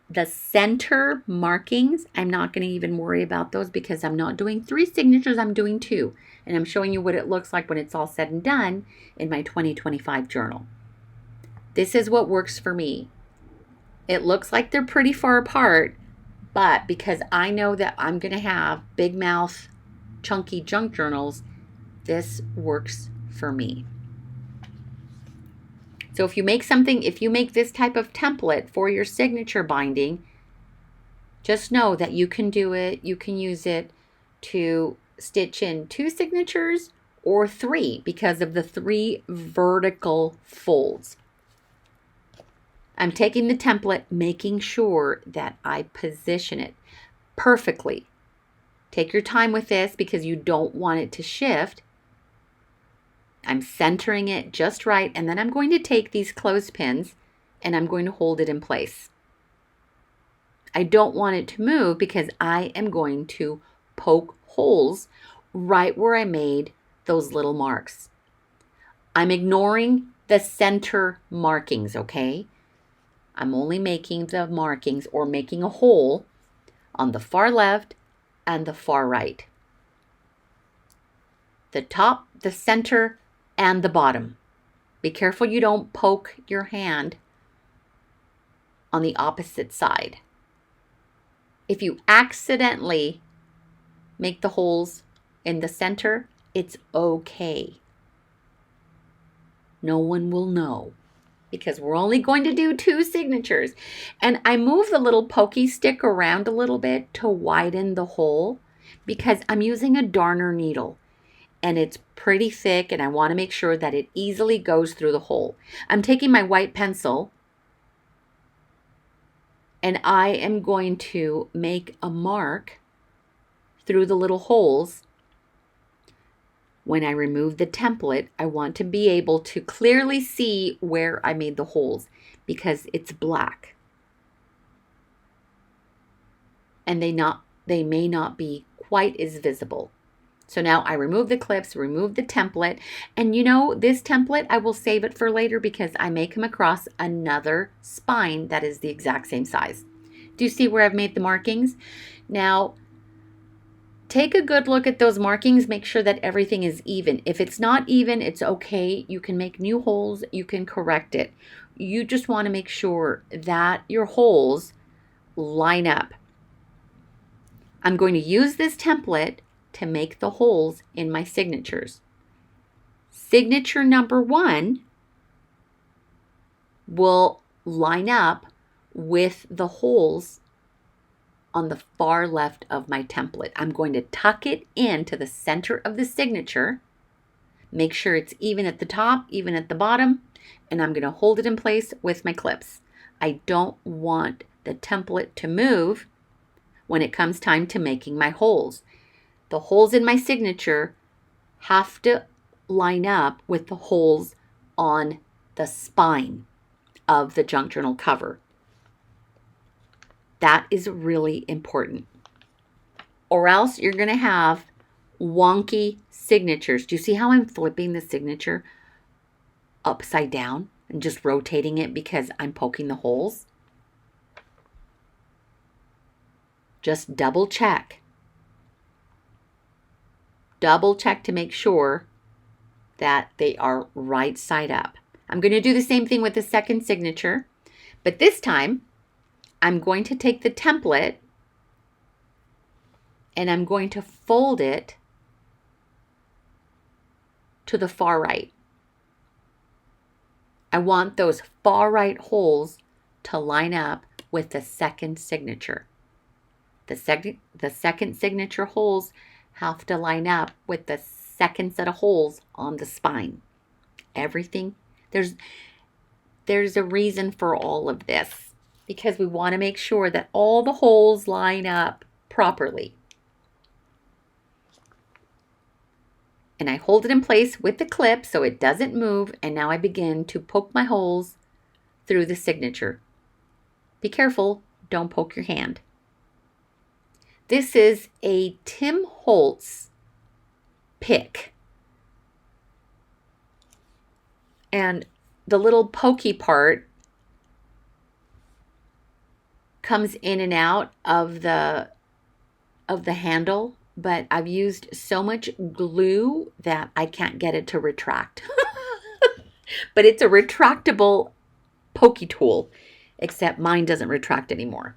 The center markings, I'm not going to even worry about those because I'm not doing 3 signatures, I'm doing 2. And I'm showing you what it looks like when it's all said and done in my 2025 journal. This is what works for me. It looks like they're pretty far apart, but because I know that I'm going to have big mouth, chunky junk journals, this works for me. So if you make this type of template for your signature binding, just know that you can do it. You can use it to stitch in 2 signatures or 3 because of the 3 vertical folds. I'm taking the template, making sure that I position it perfectly. Take your time with this because you don't want it to shift. I'm centering it just right, and then I'm going to take these clothespins and I'm going to hold it in place. I don't want it to move because I am going to poke holes right where I made those little marks. I'm ignoring the center markings, okay? I'm only making the markings or making a hole on the far left and the far right. The top, the center, and the bottom. Be careful you don't poke your hand on the opposite side. If you accidentally make the holes in the center, it's okay. No one will know because we're only going to do 2 signatures. And I move the little pokey stick around a little bit to widen the hole because I'm using a darner needle and it's pretty thick and I want to make sure that it easily goes through the hole. I'm taking my white pencil and I am going to make a mark through the little holes. When I remove the template, I want to be able to clearly see where I made the holes because it's black. And they may not be quite as visible. So now I remove the clips, remove the template, and you know, this template, I will save it for later because I may come across another spine that is the exact same size. Do you see where I've made the markings? Now, take a good look at those markings. Make sure that everything is even. If it's not even, it's okay. You can make new holes. You can correct it. You just want to make sure that your holes line up. I'm going to use this template to make the holes in my signatures. Signature number 1 will line up with the holes on the far left of my template. I'm going to tuck it into the center of the signature, make sure it's even at the top, even at the bottom, and I'm going to hold it in place with my clips. I don't want the template to move when it comes time to making my holes. The holes in my signature have to line up with the holes on the spine of the junk journal cover. That is really important. Or else you're going to have wonky signatures. Do you see how I'm flipping the signature upside down and just rotating it because I'm poking the holes? Just double check. Double check to make sure that they are right side up. I'm going to do the same thing with the second signature, but this time I'm going to take the template and I'm going to fold it to the far right. I want those far right holes to line up with the second signature. The second signature holes have to line up with the second set of holes on the spine. Everything, there's a reason for all of this because we want to make sure that all the holes line up properly. And I hold it in place with the clip so it doesn't move, and now I begin to poke my holes through the signature. Be careful, don't poke your hand. This is a Tim Holtz pick. And the little pokey part comes in and out of the handle, but I've used so much glue that I can't get it to retract. But it's a retractable pokey tool, except mine doesn't retract anymore.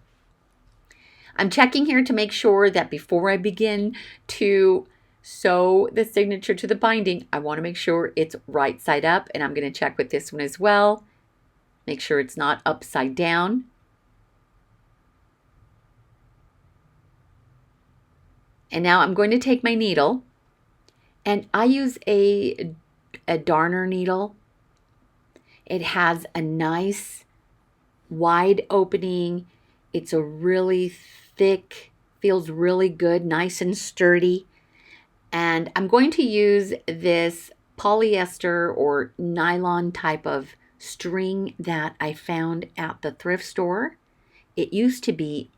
I'm checking here to make sure that before I begin to sew the signature to the binding, I want to make sure it's right side up, and I'm going to check with this one as well. Make sure it's not upside down. And now I'm going to take my needle, and I use a darner needle. It has a nice wide opening. It's a really thick, feels really good, nice and sturdy. And I'm going to use this polyester or nylon type of string that I found at the thrift store. It used to be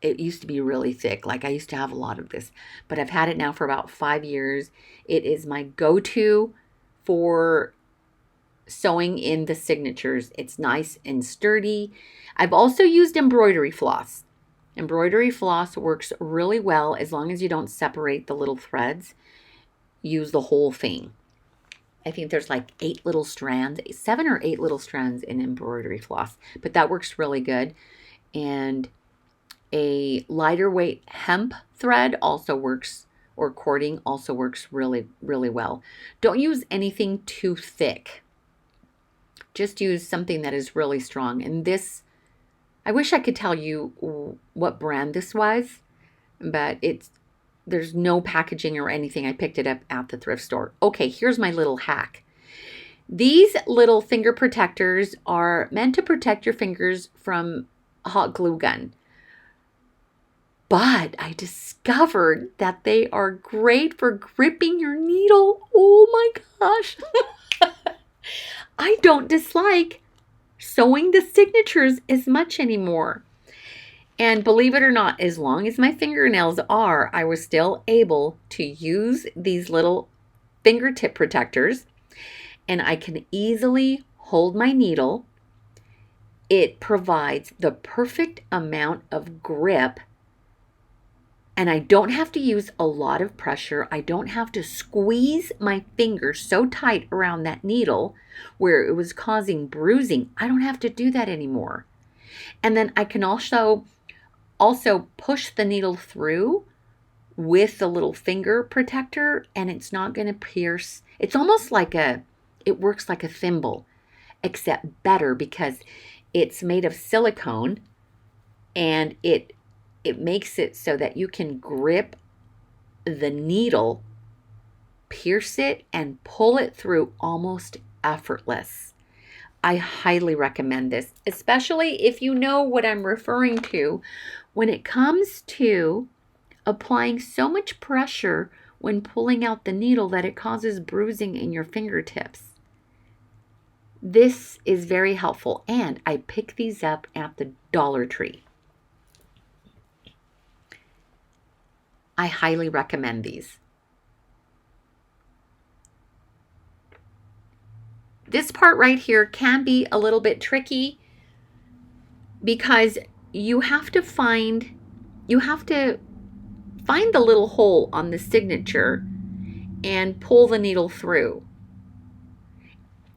really thick. Like, I used to have a lot of this, but I've had it now for about 5 years. It is my go-to for sewing in the signatures. It's nice and sturdy. I've also used embroidery floss. Embroidery floss works really well as long as you don't separate the little threads. Use the whole thing. I think there's like 8 little strands, 7 or 8 little strands in embroidery floss, but that works really good. And a lighter weight hemp thread also works, or cording also works really, really well. Don't use anything too thick. Just use something that is really strong. And this, I wish I could tell you what brand this was, but there's no packaging or anything. I picked it up at the thrift store. Okay, here's my little hack. These little finger protectors are meant to protect your fingers from a hot glue gun. But I discovered that they are great for gripping your needle. Oh my gosh. I don't dislike sewing the signatures as much anymore. And believe it or not, as long as my fingernails are, I was still able to use these little fingertip protectors, and I can easily hold my needle. It provides the perfect amount of grip, and I don't have to use a lot of pressure. I don't have to squeeze my fingers so tight around that needle where it was causing bruising. I don't have to do that anymore. And then I can also push the needle through with the little finger protector, and it's not going to pierce. It's almost like it works like a thimble, except better because it's made of silicone, and it makes it so that you can grip the needle, pierce it, and pull it through almost effortless. I highly recommend this, especially if you know what I'm referring to when it comes to applying so much pressure when pulling out the needle that it causes bruising in your fingertips. This is very helpful, and I picked these up at the Dollar Tree. I highly recommend these. This part right here can be a little bit tricky because you have to find the little hole on the signature and pull the needle through.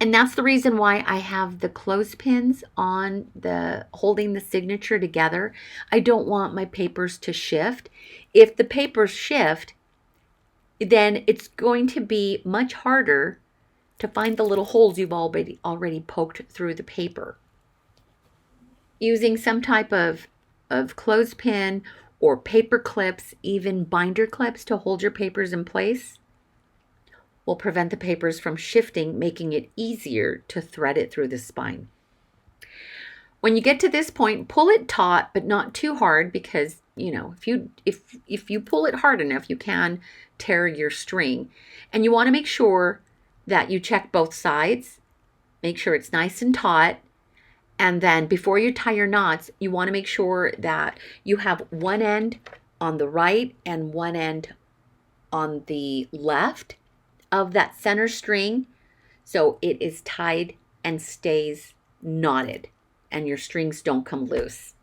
And that's the reason why I have the clothespins on holding the signature together. I don't want my papers to shift. If the papers shift, then it's going to be much harder to find the little holes you've already poked through the paper. Using some type of clothespin or paper clips, even binder clips to hold your papers in place, will prevent the papers from shifting, making it easier to thread it through the spine. When you get to this point, pull it taut, but not too hard, because if you pull it hard enough, you can tear your string. And you want to make sure that you check both sides, make sure it's nice and taut. And then before you tie your knots, you want to make sure that you have one end on the right and one end on the left of that center string, so it is tied and stays knotted and your strings don't come loose.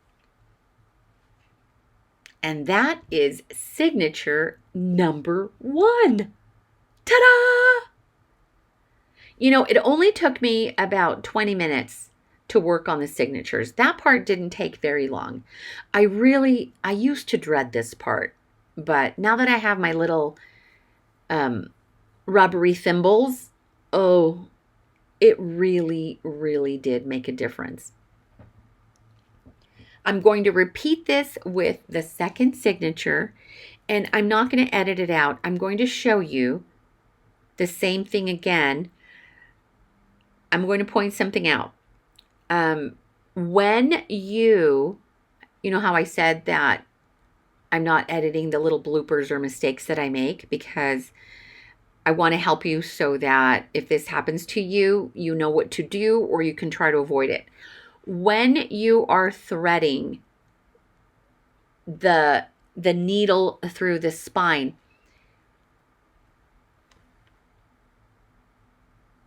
And that is signature number 1. Ta-da! You know, it only took me about 20 minutes to work on the signatures. That part didn't take very long. I used to dread this part, but now that I have my little rubbery thimbles, oh, it really, really did make a difference. I'm going to repeat this with the second signature, and I'm not going to edit it out. I'm going to show you the same thing again. I'm going to point something out. When you know how I said that I'm not editing the little bloopers or mistakes that I make because I want to help you so that if this happens to you, you know what to do or you can try to avoid it. When you are threading the needle through the spine,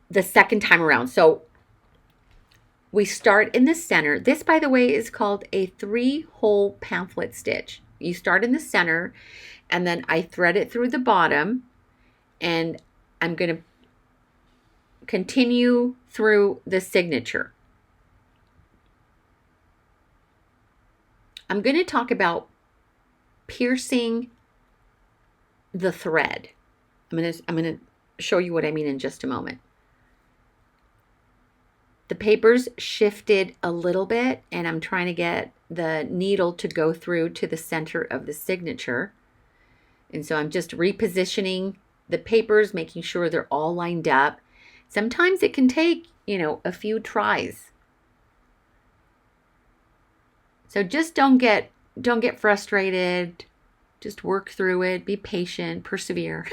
the second time around. So we start in the center. This, by the way, is called a 3-hole pamphlet stitch. You start in the center, and then I thread it through the bottom, and I'm going to continue through the signature. I'm going to talk about piercing the thread. I'm going to show you what I mean in just a moment. The paper's shifted a little bit, and I'm trying to get the needle to go through to the center of the signature. And so I'm just repositioning the papers, making sure they're all lined up. Sometimes it can take, a few tries. So just don't get frustrated. Just work through it. Be patient. Persevere.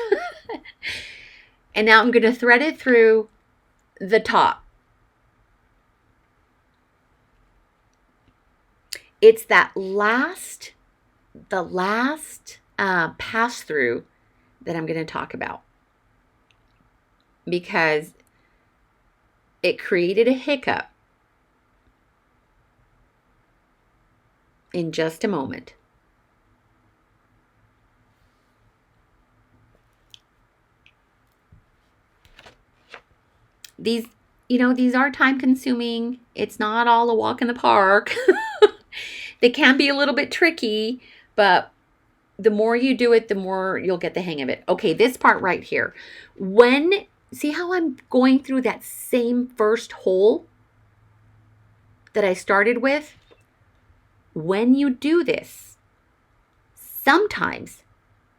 And now I'm going to thread it through the top. It's the last pass through that I'm going to talk about because it created a hiccup. In just a moment. These are time consuming. It's not all a walk in the park. They can be a little bit tricky, but the more you do it, the more you'll get the hang of it. Okay, this part right here. See how I'm going through that same first hole that I started with? When you do this, sometimes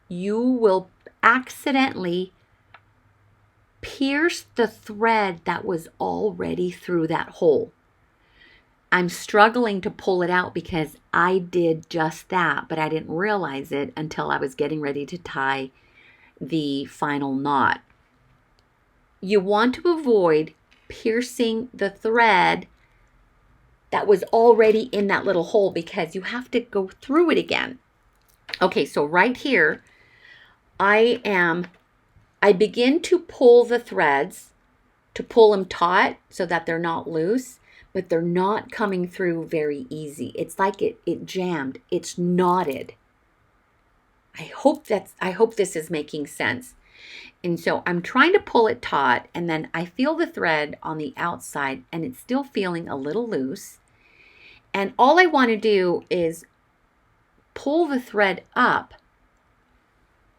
you will accidentally pierce the thread that was already through that hole. I'm struggling to pull it out because I did just that, but I didn't realize it until I was getting ready to tie the final knot. You want to avoid piercing the thread that was already in that little hole because you have to go through it again. Okay, so right here, I begin to pull the threads, to pull them taut so that they're not loose, but they're not coming through very easy. It's like it jammed. It's knotted. I hope this is making sense. And so I'm trying to pull it taut, and then I feel the thread on the outside, and it's still feeling a little loose. And all I want to do is pull the thread up,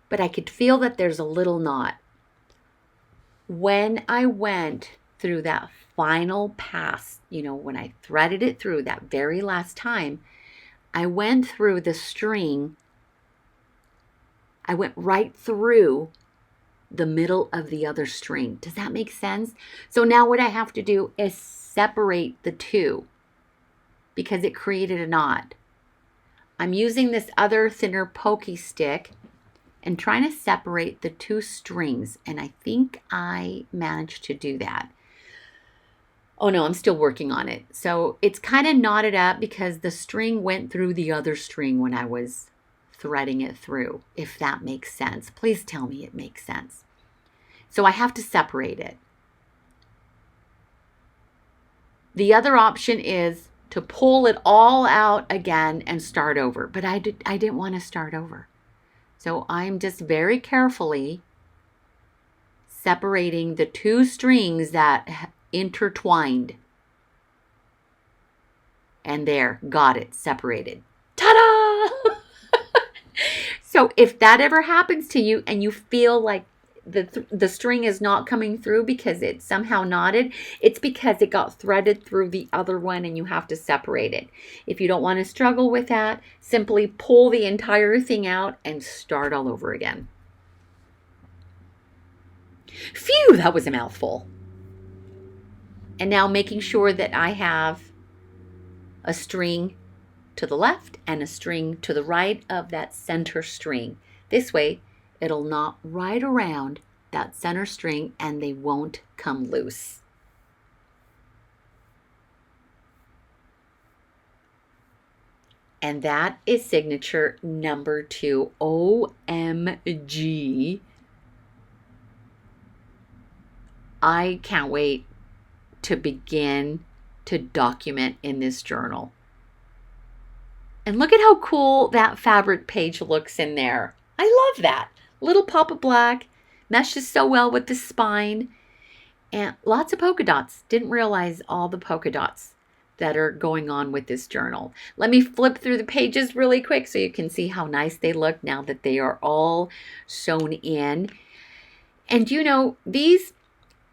but I could feel that there's a little knot. When I went through that final pass, when I threaded it through that very last time, I went through the string. I went right through the middle of the other string. Does that make sense? So now what I have to do is separate the two because it created a knot. I'm using this other thinner pokey stick and trying to separate the two strings, and I think I managed to do that. Oh no, I'm still working on it. So it's kind of knotted up because the string went through the other string when I was threading it through, if that makes sense. Please tell me it makes sense. So I have to separate it. The other option is to pull it all out again and start over. But I didn't want to start over. So I'm just very carefully separating the two strings that intertwined. And there, got it, separated. Ta-da! So if that ever happens to you and you feel like the string is not coming through because it's somehow knotted, it's because it got threaded through the other one and you have to separate it. If you don't want to struggle with that, simply pull the entire thing out and start all over again. Phew, that was a mouthful. And now making sure that I have a string to the left and a string to the right of that center string. This way, it'll knot right around that center string and they won't come loose. And that is signature number 2. OMG. I can't wait to begin to document in this journal. And look at how cool that fabric page looks in there. I love that. Little pop of black, meshes so well with the spine, and lots of polka dots. Didn't realize all the polka dots that are going on with this journal. Let me flip through the pages really quick so you can see how nice they look now that they are all sewn in. And you know, these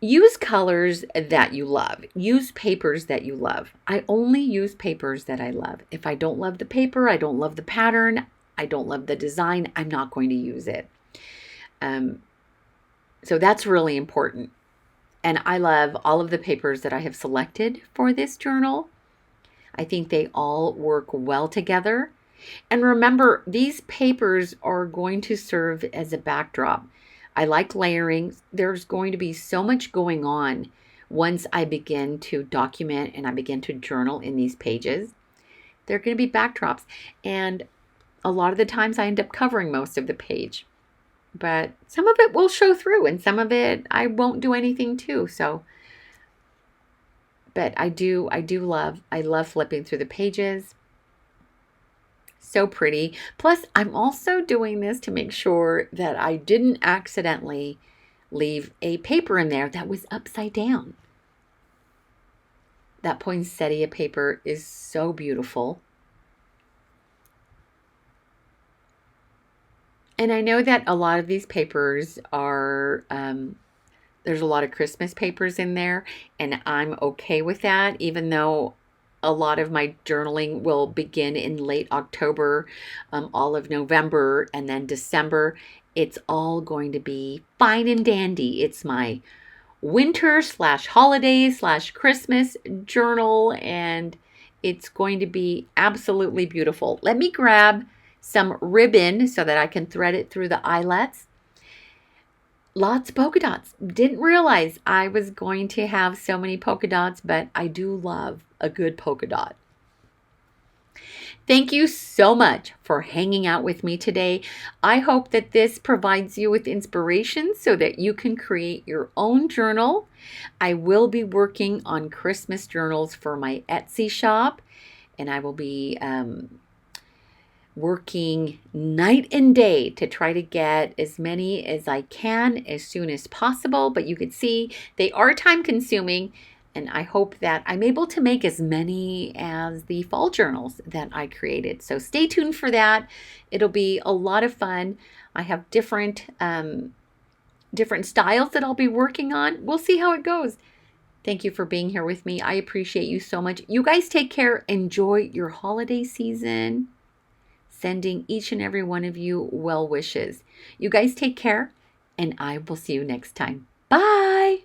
use colors that you love. Use papers that you love. I only use papers that I love. If I don't love the paper, I don't love the pattern, I don't love the design, I'm not going to use it. So that's really important. And I love all of the papers that I have selected for this journal. I think they all work well together. And remember, these papers are going to serve as a backdrop. I like layering. There's going to be so much going on once I begin to document and I begin to journal in these pages. They're going to be backdrops. And a lot of the times I end up covering most of the page. But some of it will show through and some of it I won't do anything to. But I love flipping through the pages. So pretty. Plus, I'm also doing this to make sure that I didn't accidentally leave a paper in there that was upside down. That poinsettia paper is so beautiful. And I know that a lot of these papers are, there's a lot of Christmas papers in there, and I'm okay with that, even though a lot of my journaling will begin in late October, all of November, and then December. It's all going to be fine and dandy. It's my winter/holidays/Christmas journal, and it's going to be absolutely beautiful. Let me grab some ribbon so that I can thread it through the eyelets. Lots of polka dots. Didn't realize I was going to have so many polka dots, but I do love a good polka dot. Thank you so much for hanging out with me today. I hope that this provides you with inspiration so that you can create your own journal. I will be working on Christmas journals for my Etsy shop, and I will be working night and day to try to get as many as I can as soon as possible. But you can see they are time consuming, and I hope that I'm able to make as many as the fall journals that I created. So stay tuned for that. It'll be a lot of fun. I have different styles that I'll be working on. We'll see how it goes. Thank you for being here with me. I appreciate you so much. You guys take care. Enjoy your holiday season. Sending each and every one of you well wishes. You guys take care, and I will see you next time. Bye.